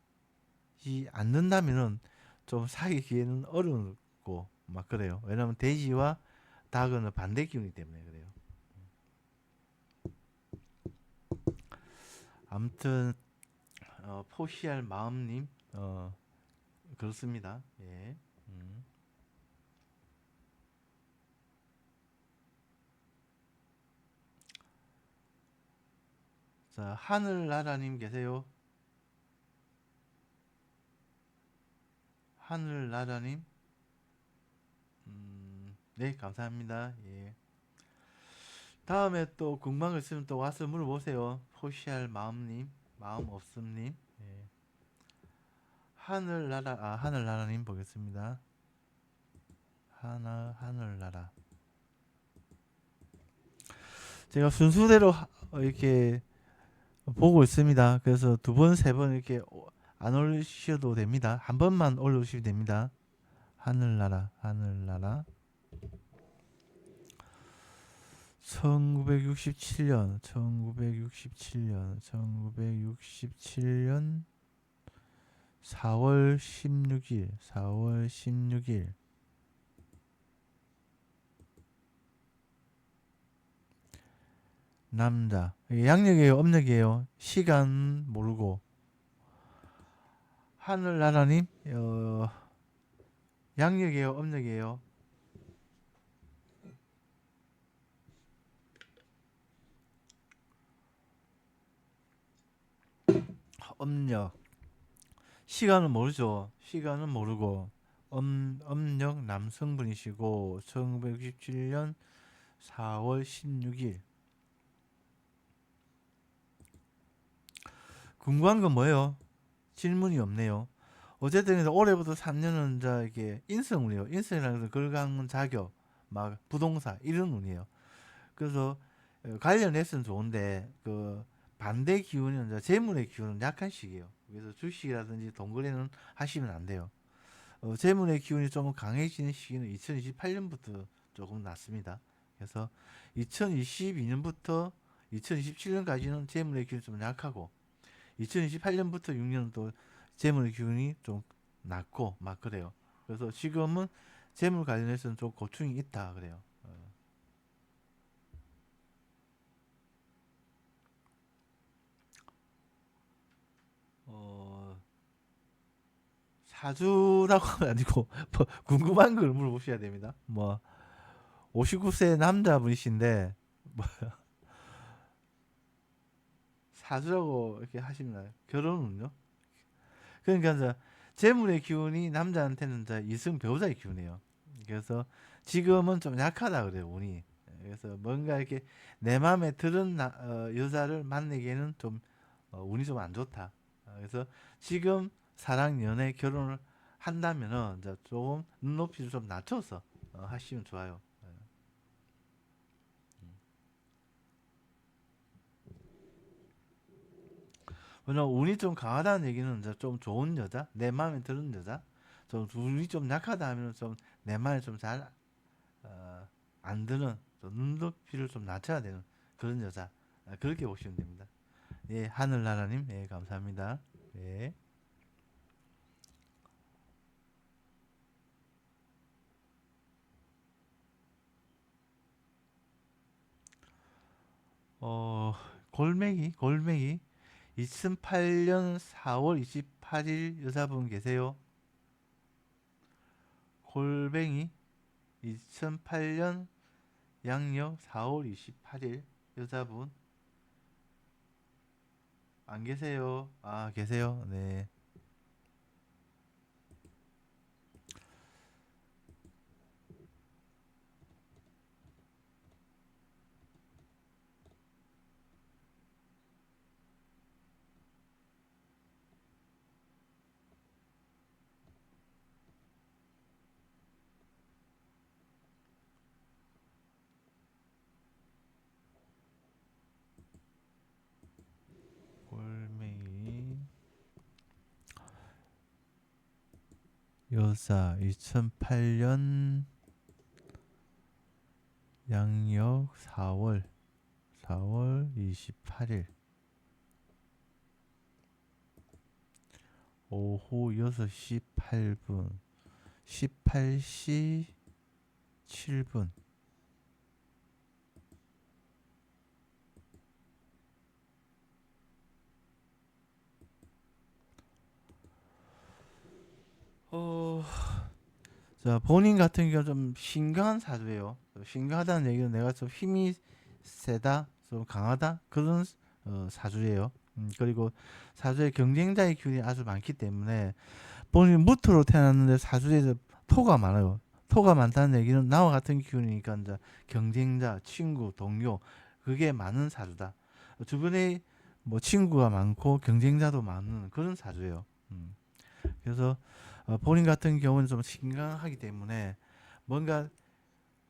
않는다면은 좀 사귀기에는 어렵고 막 그래요. 왜냐하면 돼지와 닭은 반대 기운이기 때문에 그래요. 아무튼 포시할 마음님 그렇습니다. 예. 음. 자, 하늘나라님 계세요? 하늘나라님. 네, 감사합니다. 예. 다음에 또 궁금한 거 있으면 또 와서 물어보세요. 포시할 마음님, 마음 없음님. 예. 하늘나라님 보겠습니다. 하늘나라. 제가 순서대로 이렇게 보고 있습니다. 그래서 두 번, 세 번 이렇게 안 올리셔도 됩니다. 한 번만 올려주시면 됩니다. 하늘나라. 1967년 4월 16일 남자. 이게 양력이에요, âm 력이에요? 시간 모르고. 하늘나라님, 양력이에요, âm 력이에요? âm 력. 시간은 모르죠. 시간은 모르고. âm 력 남성분이시고 1967년 4월 16일. 궁금한 건 뭐예요? 질문이 없네요. 어쨌든 올해부터 3년은 이제 이게 인성운이에요. 인성이라는 것은 걸강 자격, 막 부동산 이런 운이에요. 그래서 관련해서는 좋은데 그 반대 기운은 이제 재물의 기운은 약한 시기예요. 그래서 주식이라든지 동거래는 하시면 안 돼요. 재물의 기운이 좀 강해지는 시기는 2028년부터 조금 낫습니다. 그래서 2022년부터 2027년까지는 재물의 기운이 좀 약하고 2028년부터 6년 또 재물 기운이 좀 낮고 막 그래요. 그래서 지금은 재물 관련해서는 좀 고충이 있다 그래요. 어, 사주라고는 아니고 뭐 궁금한 걸 물어보셔야 됩니다. 뭐 59세 남자분이신데 뭐 사주라고 이렇게 하시면 결혼은요? 그러니까 이제 재물의 기운이 남자한테는 이제 이승 배우자의 기운이에요. 그래서 지금은 좀 약하다 그래요 운이. 그래서 뭔가 이렇게 내 마음에 드는 여자를 만나기에는 좀 운이 좀 안 좋다. 그래서 지금 사랑 연애 결혼을 한다면은 이제 조금 눈높이를 좀 낮춰서 하시면 좋아요. 왜냐면 운이 좀 강하다는 얘기는 이제 좀 좋은 여자, 내 마음에 드는 여자, 좀 운이 좀 약하다 하면 좀 내 마음에 좀 잘 안 드는, 좀 눈높이를 좀 낮춰야 되는 그런 여자. 그렇게 보시면 됩니다. 예, 하늘나라님, 예, 감사합니다. 예. 어, 골뱅이 2008년 4월 28일 여자분 계세요? 골뱅이 2008년 양력 4월 28일 여자분 안 계세요? 아, 계세요? 네. 골뱅이 여사 2008년 양력 4월 28일 오후 6시 8분 18시 7분. 어, 자, 본인 같은 경우 좀 신강한 사주예요. 신강하다는 얘기는 내가 좀 힘이 세다, 좀 강하다 그런 사주예요. 그리고 사주에 경쟁자의 기운이 아주 많기 때문에 본인 무토로 태어났는데 사주에서 토가 많아요. 토가 많다는 얘기는 나와 같은 기운이니까 이제 경쟁자, 친구, 동료 그게 많은 사주다. 주변에 뭐 친구가 많고 경쟁자도 많은 그런 사주예요. 그래서 본인 같은 경우는 좀 신강하기 때문에 뭔가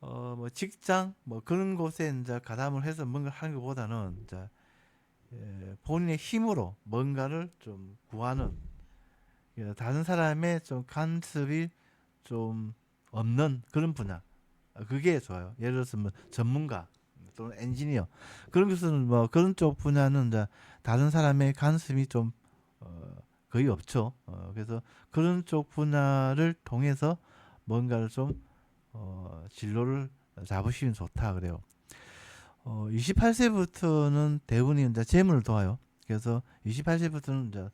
뭐 직장 뭐 그런 곳에 이제 가담을 해서 뭔가 하는 것보다는 이제 본인의 힘으로 뭔가를 좀 구하는, 다른 사람의 좀 간섭이 좀 없는 그런 분야, 그게 좋아요. 예를 들어서 뭐 전문가 또는 엔지니어 그런 것은 뭐 그런 쪽 분야는 이제 다른 사람의 간섭이 좀 거의 없죠. 그래서 그런 쪽 분야를 통해서 뭔가를 좀 진로를 잡으시면 좋다 그래요. 28세부터는 대운이 이제 재물을 도와요. 그래서 28세부터는 이제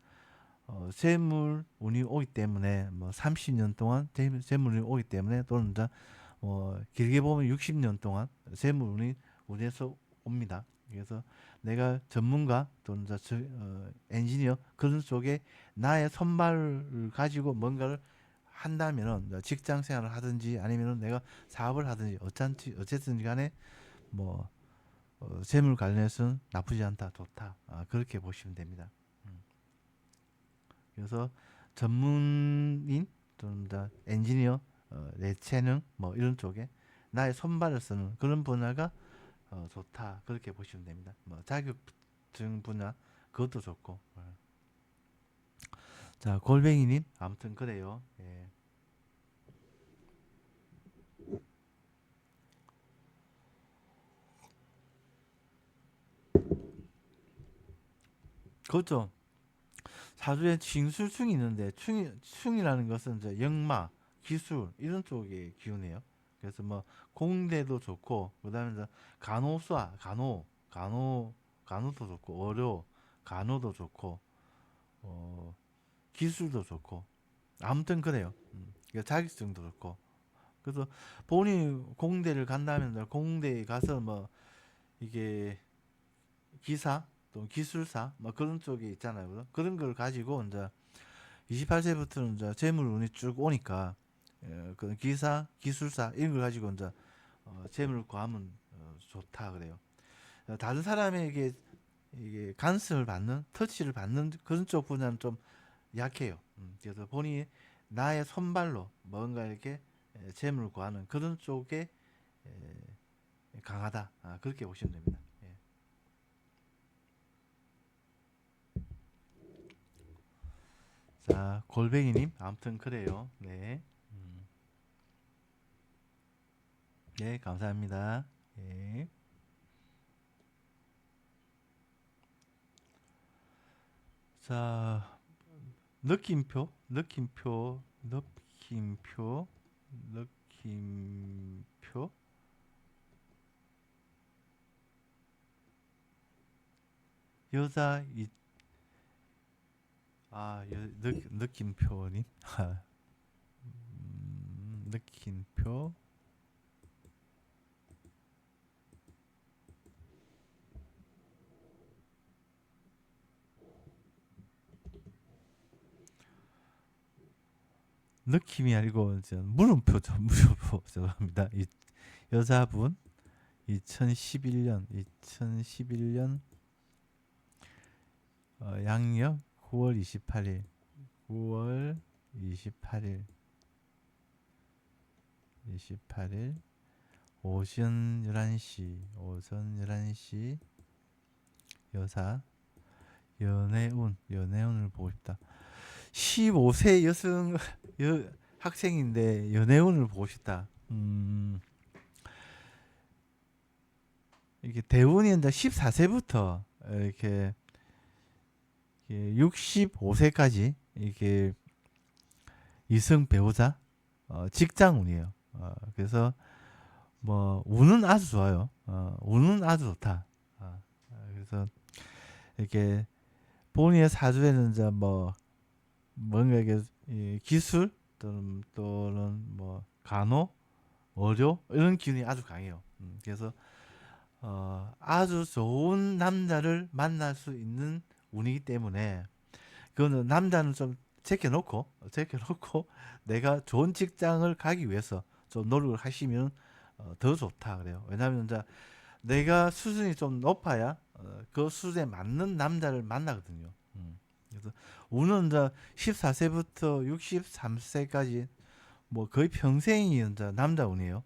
재물 운이 오기 때문에 뭐 30년 동안 재물 운이 오기 때문에, 또는 이제 길게 보면 60년 동안 재물 운이 운에서 옵니다. 그래서 내가 전문가 또는 엔지니어 그런 쪽에 나의 손발을 가지고 뭔가를 한다면은 직장 생활을 하든지 아니면은 내가 사업을 하든지 어쨌든 간에 뭐 재물 관련해서는 나쁘지 않다, 좋다, 그렇게 보시면 됩니다. 음. 그래서 전문인 또는 엔지니어, 예체능 뭐 이런 쪽에 나의 손발을 쓰는 그런 분야가 좋다, 그렇게 보시면 됩니다. 뭐 자격증 분야 그것도 좋고. 자, 골뱅이님 아무튼 그래요. 예. 그것도 사주에 진술충이 있는데, 충이라는 것은 이제 역마, 기술 이런 쪽의 기운이에요. 그래서 뭐 공대도 좋고, 그다음에 이제 간호사, 간호도 좋고, 의료, 간호도 좋고, 어, 기술도 좋고, 아무튼 그래요. 그러니까 자격증도 좋고. 그래서 본인이 공대를 간다면 공대에 가서 뭐 이게 기사 또 기술사 뭐 그런 쪽이 있잖아요. 그런 걸 가지고 이제 28세부터는 이제 재물 운이 쭉 오니까 그 기사, 기술사 이런 걸 가지고 이제 재물을 구하면 좋다 그래요. 다른 사람에게 이게 간섭을 받는, 터치를 받는 그런 쪽 분야는 좀 약해요. 그래서 본인이 나의 손발로 뭔가 이렇게 재물을 구하는 그런 쪽에 강하다. 그렇게 보시면 됩니다. 예. 자, 골뱅이님, 아무튼 그래요. 네. 네, 감사합니다. 예. 자, 느낌표. 여자 이, 느낌표님. 느낌표. 느낌이 아니고 물음표죠. 물음표. 죄송합니다. 이 여자분 2011년 양력 9월 28일 9월 28일 오전 11시 여사 연애운을 보고 싶다. 15세 여성 학생인데 연애운을 보고 싶다. 이게 대운이 이제 14세부터 이렇게 65세까지 이게 이성 배우자 직장운이에요. 그래서 뭐 운은 아주 좋아요. 운은 아주 좋다. 그래서 이렇게 본인의 사주에는 이제 뭐 뭔가 이게 기술 또는 뭐 간호, 의료 이런 기운이 아주 강해요. 그래서 아주 좋은 남자를 만날 수 있는 운이기 때문에 그거는 남자는 좀 제껴놓고 내가 좋은 직장을 가기 위해서 좀 노력을 하시면 더 좋다 그래요. 왜냐하면 이제 내가 수준이 좀 높아야 그 수준에 맞는 남자를 만나거든요. 그래서 운은 이제 14세부터 63세까지 뭐 거의 평생이 이제 남자 운이에요.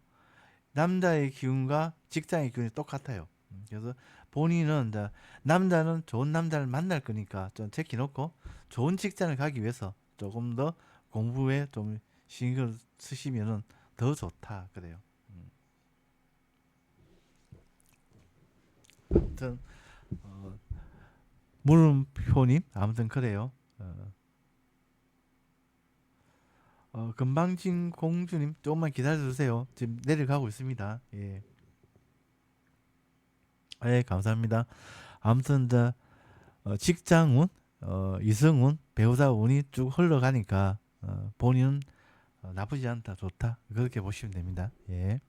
남자의 기운과 직장의 기운이 똑같아요. 그래서 본인은 이제 남자는 좋은 남자를 만날 거니까 좀 제끼놓고 좋은 직장을 가기 위해서 조금 더 공부에 좀 신경을 쓰시면은 더 좋다 그래요. 아무튼 물음표님 아무튼 그래요. 금방진 공주님 조금만 기다려주세요. 지금 내려가고 있습니다. 예, 예 감사합니다. 아무튼 직장운, 이성운, 배우자 운이 쭉 흘러가니까 본인은 나쁘지 않다, 좋다 그렇게 보시면 됩니다. 예.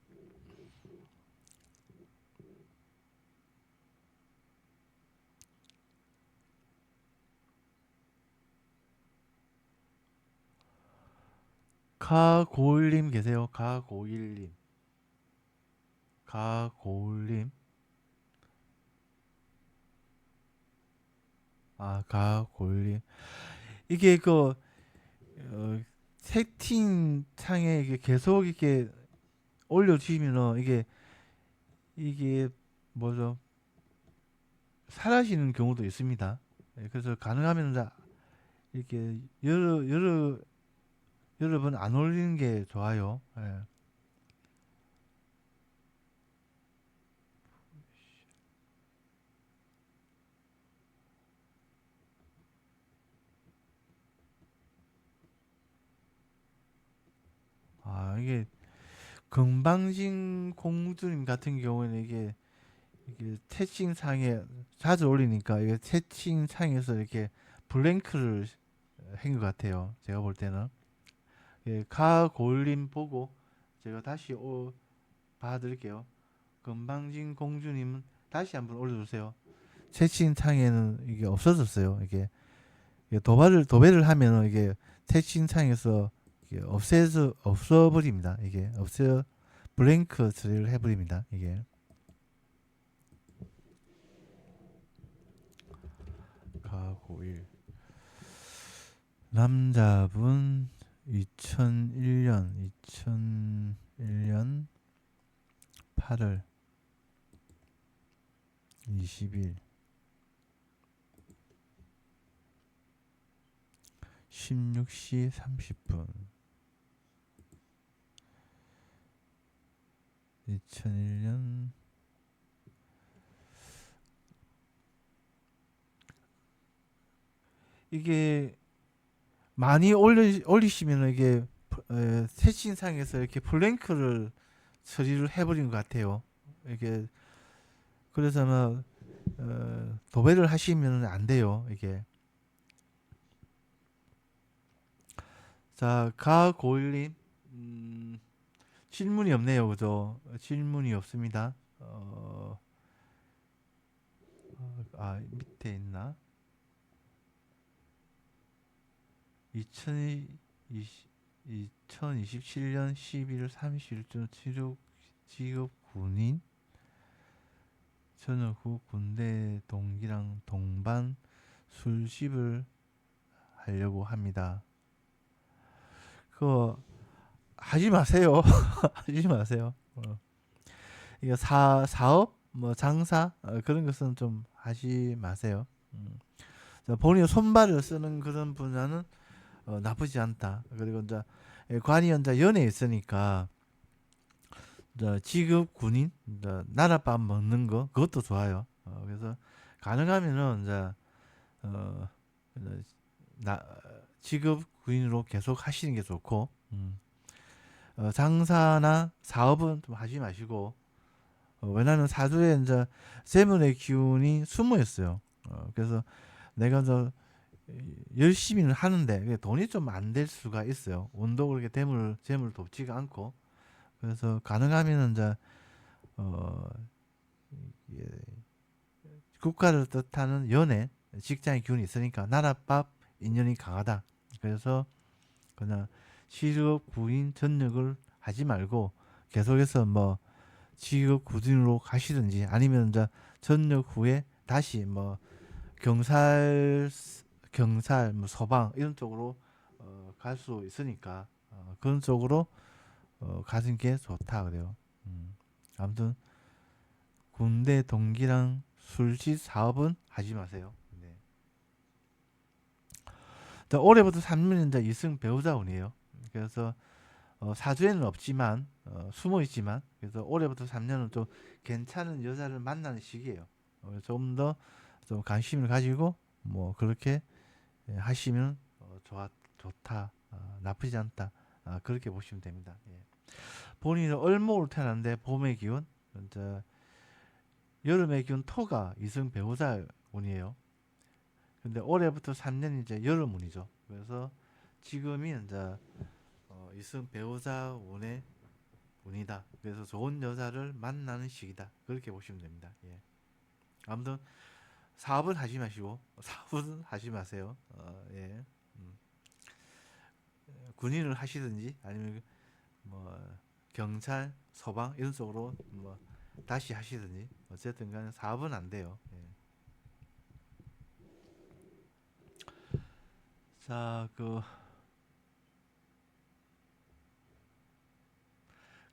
가고일님 계세요. 가고일님, 가고일님. 이게 채팅창에 이게 계속 이렇게 올려주시면은 이게 뭐죠? 사라지는 경우도 있습니다. 예, 그래서 가능하면 이렇게 여러 번 안 올리는 게 좋아요. 예. 이게 금방진 공주님 같은 경우에는 이게 채팅창에 자주 올리니까 이게 채팅창에서 이렇게 블랭크를 한 것 같아요. 제가 볼 때는 가골님 보고 제가 다시 봐드릴게요. 금방진 공주님은 다시 한번 올려주세요. 채팅창에는 이게 없어졌어요. 이게 도배를 하면은 이게 채팅창에서 이게 없어버립니다. 이게 블랭크 처리를 해버립니다. 이게 가고일 남자분 2001년 8월 20일 16시 30분 2001년 이게 많이 올리시면 이게 세팅상에서 이렇게 블랭크를 처리를 해버린 것 같아요. 이게 그래서 아마 도배를 하시면 안 돼요. 이게 자 가고일님 질문이 없네요, 그죠? 질문이 없습니다. 밑에 있나? 2027년 11월 30일쯤 직업 군인 전역 후 군대 동기랑 동반 술집을 하려고 합니다. 그거 하지 마세요. 하지 마세요. 이거 사업 뭐 장사 그런 것은 좀 하지 마세요. 본인의 손발을 쓰는 그런 분야는 나쁘지 않다. 그리고 이제 관이 이제 연에 있으니까 이제 직업 군인 이제 나랏밥 먹는 거 그것도 좋아요. 그래서 가능하면은 이제 어, 이제 나 직업 군인으로 계속 하시는 게 좋고 장사나 사업은 좀 하지 마시고 왜냐하면 사주에 이제 재물의 기운이 숨어 있어요. 그래서 내가 저 열심히는 하는데 돈이 좀 안 될 수가 있어요. 운도 그렇게 재물 돕지가 않고 그래서 가능하면 이제 어, 예, 국가를 뜻하는 연애 직장의 기운이 있으니까 나랏밥 인연이 강하다. 그래서 그냥 시급 구인 전역을 하지 말고 계속해서 뭐 직업 군인으로 가시든지 아니면 이제 전역 후에 다시 뭐 경찰 뭐 소방 이런 쪽으로 갈 수 있으니까 그런 쪽으로 가는 게 좋다 그래요. 아무튼 군대 동기랑 술집 사업은 하지 마세요. 네. 자, 올해부터 3년은 이제 이승 배우자 운이에요. 그래서 사주에는 없지만 숨어 있지만 그래서 올해부터 3년은 좀 괜찮은 여자를 만나는 시기예요. 좀 더 좀 관심을 가지고 뭐 그렇게 하시면 좋다, 나쁘지 않다, 그렇게 보시면 됩니다. 예. 본인은 을목으로 태어났는데 봄의 기운, 이제 여름의 기운 토가 이승 배우자 운이에요. 근데 올해부터 3년 이제 여름 운이죠. 그래서 지금이 이제 이승 배우자 운의 운이다. 그래서 좋은 여자를 만나는 시기다. 그렇게 보시면 됩니다. 예. 아무튼 사업은 하지 마시고 사업은 하지 마세요. 예. 음. 군인을 하시든지 아니면 뭐 경찰, 소방 이런 쪽으로 뭐 다시 하시든지 어쨌든 간에 사업은 안 돼요. 예. 자, 그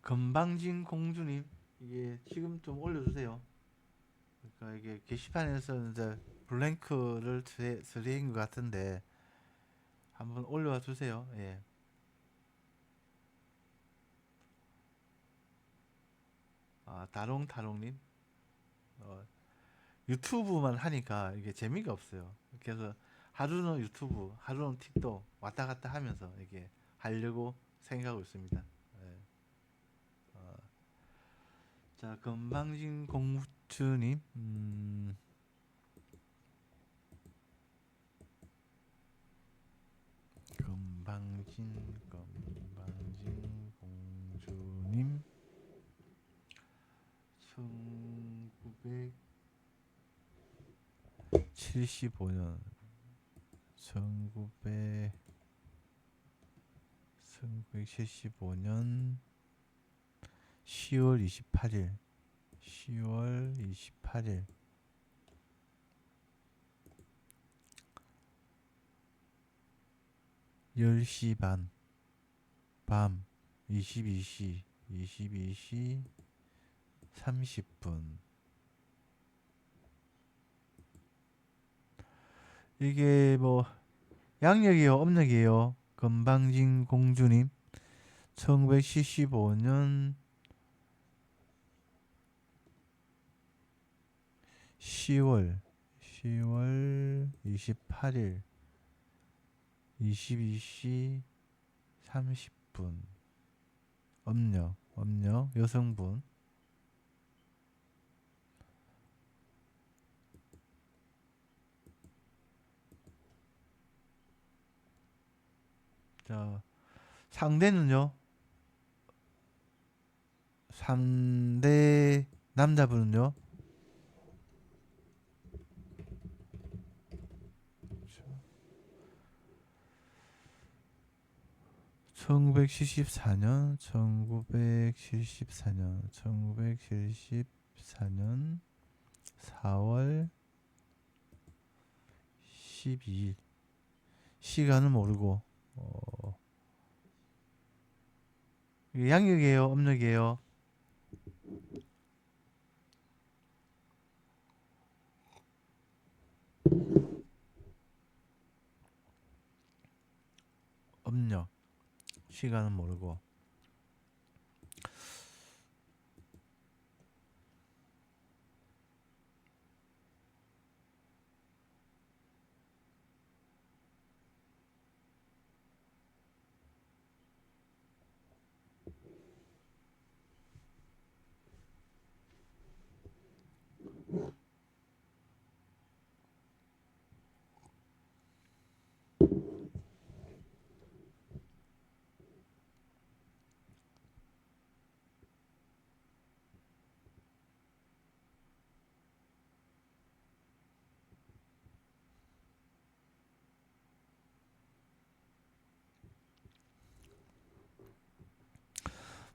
건방진 공주님 이게 지금 좀 올려주세요. 그러니까 이게 게시판에서 이제 블랭크를 드린 것 같은데 한번 올려와 주세요. 예. 다롱다롱님 유튜브만 하니까 이게 재미가 없어요. 그래서 하루는 유튜브, 하루는 틱톡 왔다 갔다 하면서 이게 하려고 생각하고 있습니다. 예. 어, 자, 건방진 공주님, 건방진 공주님, 1975년, 1900, 1975년 10월 28일, 10월 28일, 10시 반, 밤 22시 30분. 이게 뭐 양력이요, âm 역이에요? 건방진 공주님. 1975년 10월 28일 22시 30분. âm역 여성분. 자, 상대는요. 상대 남자분은요. 1974년 4월 12일. 시간은 모르고. 이게 양력이에요, âm 역이에요? âm역. 시간은 모르고.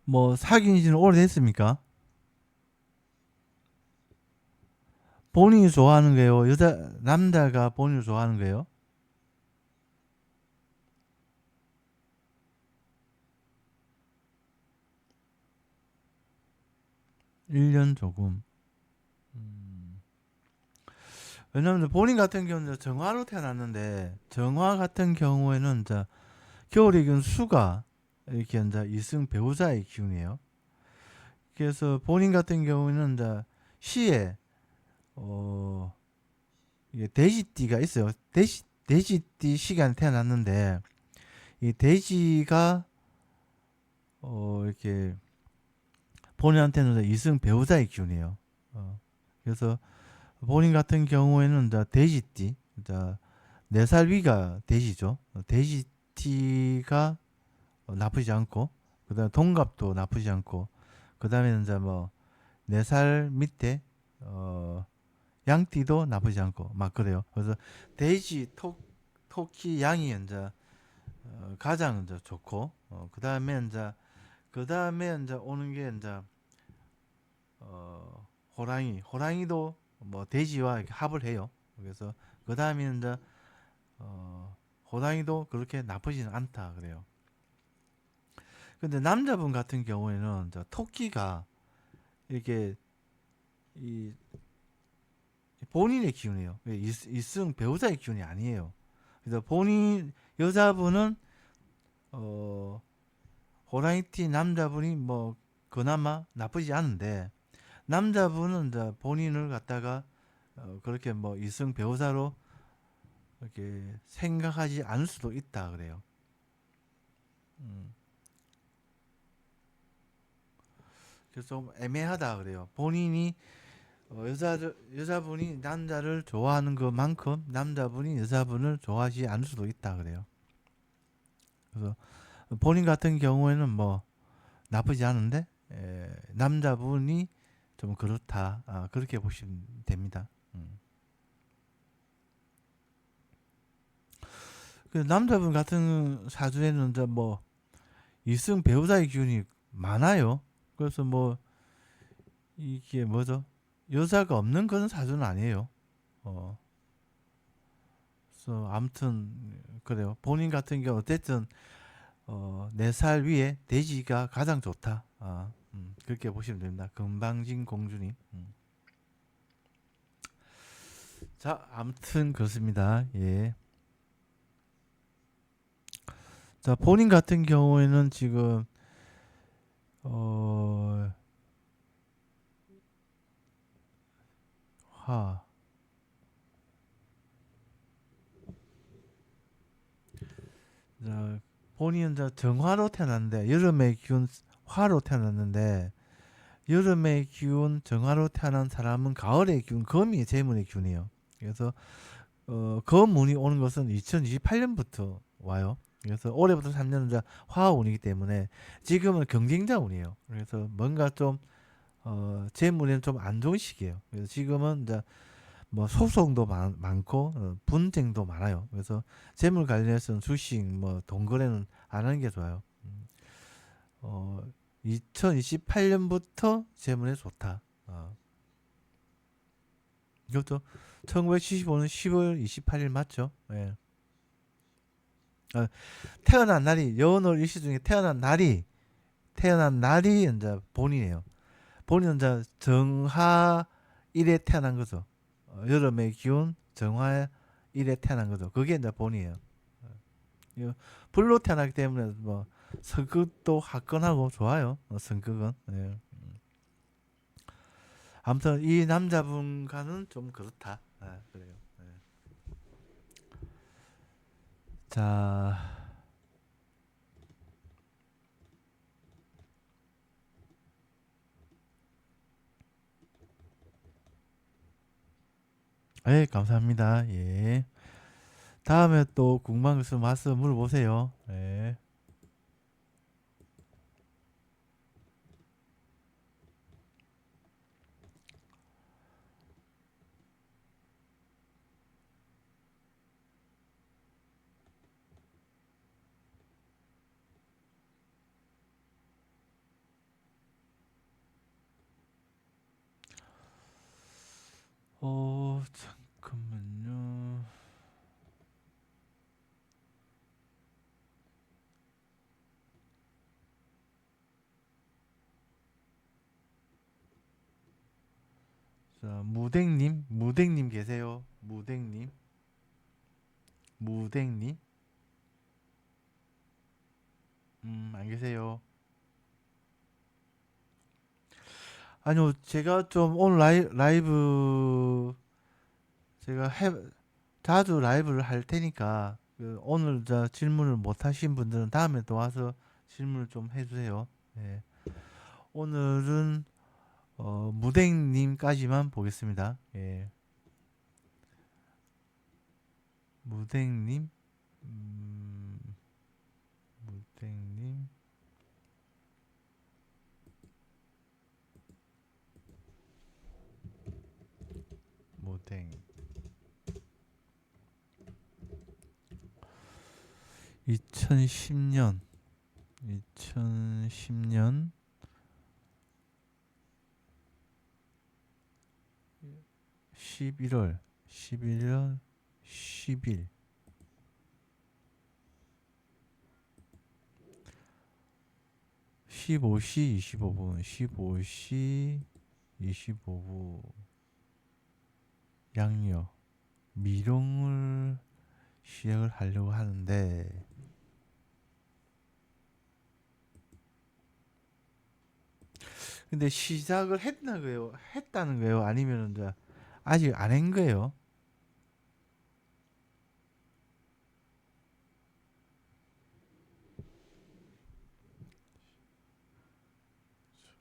뭐 사귄 지는 오래됐습니까? 본인이 좋아하는 거예요? 남자가 본인을 좋아하는 거예요? 1년 조금. 왜냐면 본인 같은 경우는 정화로 태어났는데, 정화 같은 경우에는 이제 겨울의 기운 수가 이렇게 이제 이승 배우자의 기운이에요. 그래서 본인 같은 경우는 이제 시에 어 이게 돼지띠가 있어요. 돼지띠 시간에 태어났는데, 이 돼지가 이렇게 본인한테는 이제 이승 배우자의 기운이에요. 그래서 본인 같은 경우에는 이제 돼지띠, 이제 4살 위가 돼지죠. 돼지띠가 나쁘지 않고, 그다음 동갑도 나쁘지 않고, 그다음에 이제 뭐 4살 밑에 양띠도 나쁘지 않고 막 그래요. 그래서 돼지, 토끼, 양이 이제 가장 이제 좋고, 그다음에 이제 오는 게 이제 호랑이도 뭐 돼지와 이렇게 합을 해요. 그래서 그다음에 이제 호랑이도 그렇게 나쁘지는 않다 그래요. 근데 남자분 같은 경우에는 이제 토끼가 이렇게 이 본인의 기운이에요. 이승 배우자의 기운이 아니에요. 그래서 본인 여자분은 어 호랑이띠 남자분이 뭐 그나마 나쁘지 않은데, 남자분은 이제 본인을 갖다가 그렇게 뭐 이승 배우자로 이렇게 생각하지 않을 수도 있다 그래요. 음. 그래서 좀 애매하다 그래요. 본인이 여자분이 남자를 좋아하는 것만큼 남자분이 여자분을 좋아하지 않을 수도 있다 그래요. 그래서 본인 같은 경우에는 뭐 나쁘지 않은데, 남자분이 좀 그렇다, 그렇게 보시면 됩니다. 그 남자분 같은 사주에는 이제 뭐 이승 배우자의 기운이 많아요. 그래서 뭐 이게 뭐죠? 여자가 없는 그런 사주는 아니에요. 어, 그래서 아무튼 그래요. 본인 같은 경우 어쨌든 네 살 위에 돼지가 가장 좋다. 그렇게 보시면 됩니다. 금방진 공주님. 자, 아무튼 그렇습니다. 예. 자, 본인 같은 경우에는 지금 어, 화, 자, 본인은 정화로 태어났는데 여름의 기운 화로 태어났는데 여름의 기운 정화로 태어난 사람은 가을의 기운 금이 재물의 기운이에요. 그래서 금운이 오는 것은 2028년부터 와요. 그래서 올해부터 3년은 화운이기 때문에 지금은 경쟁자 운이에요. 그래서 뭔가 좀 재물에는 좀 안 좋은 시기예요. 그래서 지금은 이제 뭐 소송도 많고 분쟁도 많아요. 그래서 재물 관련해서는 주식 뭐 돈 거래는 안 하는 게 좋아요. 어, 2028년부터 재물에 좋다. 이것도 1975년 10월 28일 맞죠? 예. 어, 태어난 날이 여월 일시 중에 태어난 날이 이제 본인이에요. 본인은 이제 정화일에 태어난 거죠. 여름의 기운 정화일에 태어난 거죠. 그게 이제 본이에요. 불로 태어나기 때문에 뭐 성격도 화끈하고 좋아요. 성격은. 예. 아무튼 이 남자분과는 좀 그렇다. 그래요. 예. 자, 예, 감사합니다. 예. 다음에 또 궁금한 거 있으면 와서 물어보세요. 예. 잠깐만요. 자, 무댕님 계세요? 무댕님, 안 계세요? 아니요, 제가 좀 오늘 라이브 제가 자주 라이브를 할 테니까 오늘 질문을 못 하신 분들은 다음에 또 와서 질문을 좀 해주세요. 예. 오늘은 무댕님까지만 보겠습니다. 예. 무댕님, 음, 무댕님, 무댕. 2010년, 2010년 11월, 11월 10일, 15시 25분, 15시 25분, 양력, 미롱을 시작을 하려고 하는데, 근데 시작을 했다는 거예요? 아니면 이제 아직 안 한 거예요?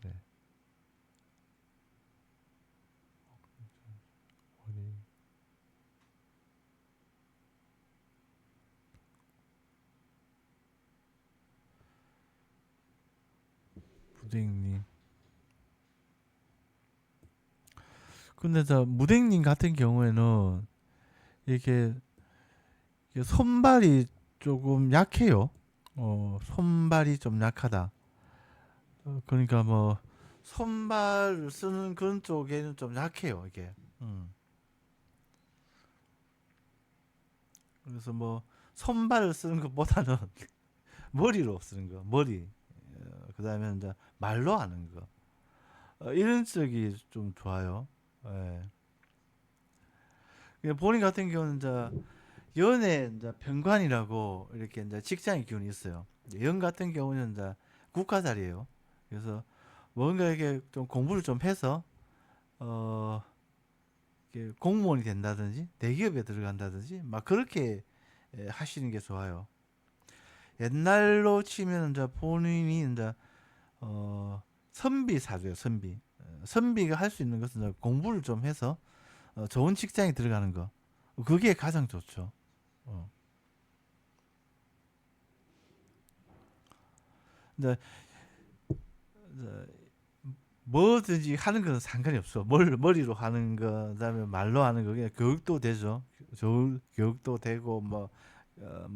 그래. 우리 무댕님. 근데 무댕님 같은 경우에는 이렇게 손발이 조금 약해요. 손발이 좀 약하다. 그러니까 뭐 손발을 쓰는 그런 쪽에는 좀 약해요, 이게. 그래서 뭐 손발을 쓰는 것보다는 머리로 쓰는 거, 머리. 그다음에 이제 말로 하는 거. 이런 쪽이 좀 좋아요. 예. 본인 같은 경우는 이제 연애 이제 평관이라고 이렇게 이제 직장의 기운이 있어요. 연 같은 경우는 이제 국가 자리예요. 그래서 뭔가 이렇게 좀 공부를 좀 해서 어 이렇게 공무원이 된다든지 대기업에 들어간다든지 막 그렇게 하시는 게 좋아요. 옛날로 치면 이제 본인이 이제 선비 사주예요. 선비. 선비가 할 수 있는 것은 이제 공부를 좀 해서 좋은 직장에 들어가는 거. 그게 가장 좋죠. 어. 이제 뭐든지 하는 건 상관이 없어. 머리로 하는 거, 그다음에 말로 하는 거, 그냥 교육도 되죠. 교육도 되고, 뭐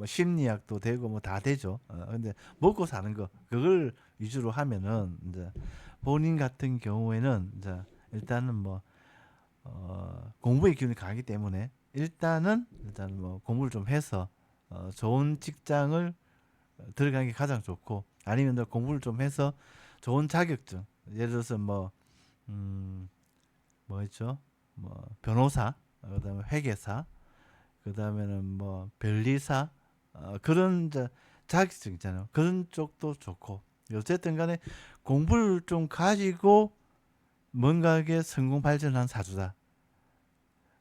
심리학도 되고, 뭐 다 되죠. 근데 먹고 사는 거, 그걸 위주로 하면은, 이제 본인 같은 경우에는, 이제 일단은 공부의 기운이 강하기 때문에, 일단 뭐 공부를 좀 해서, 좋은 직장을 들어가는 게 가장 좋고, 아니면 또 공부를 좀 해서 좋은 자격증, 예를 들어서 음, 뭐 있죠? 뭐 변호사, 그다음에 회계사, 그다음에는 뭐 변리사, 그런 자격증 있잖아요. 그런 쪽도 좋고. 어쨌든 간에 공부를 좀 가지고 뭔가에 성공 발전한 사주다.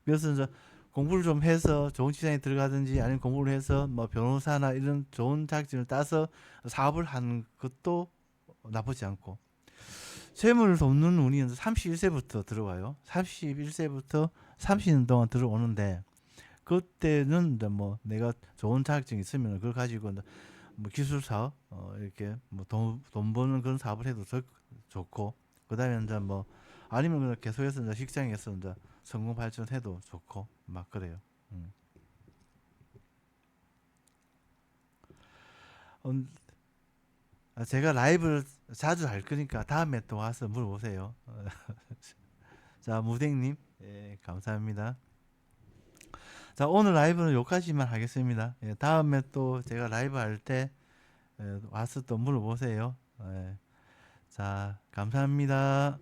그래서 이제 공부를 좀 해서 좋은 직장에 들어가든지 아니면 공부를 해서 뭐 변호사나 이런 좋은 자격증을 따서 사업을 하는 것도 나쁘지 않고. 재물을 돕는 운이 31세부터 들어와요. 31세부터 30년 동안 들어오는데 그때는 이제 뭐 내가 좋은 자격증이 있으면 그걸 가지고 뭐 기술 사업 이렇게 뭐 돈 버는 그런 사업을 해도 좋고 그다음에 이제 뭐 아니면 그냥 계속해서 이제 직장에서 이제 성공 발전해도 좋고 막 그래요. 음. 음, 제가 라이브를 자주 할 거니까 다음에 또 와서 물어보세요. 자, 무댕님, 예, 감사합니다. 자, 오늘 라이브는 여기까지만 하겠습니다. 예, 다음에 또 제가 라이브 할 때 와서 또 물어보세요. 예, 자, 감사합니다.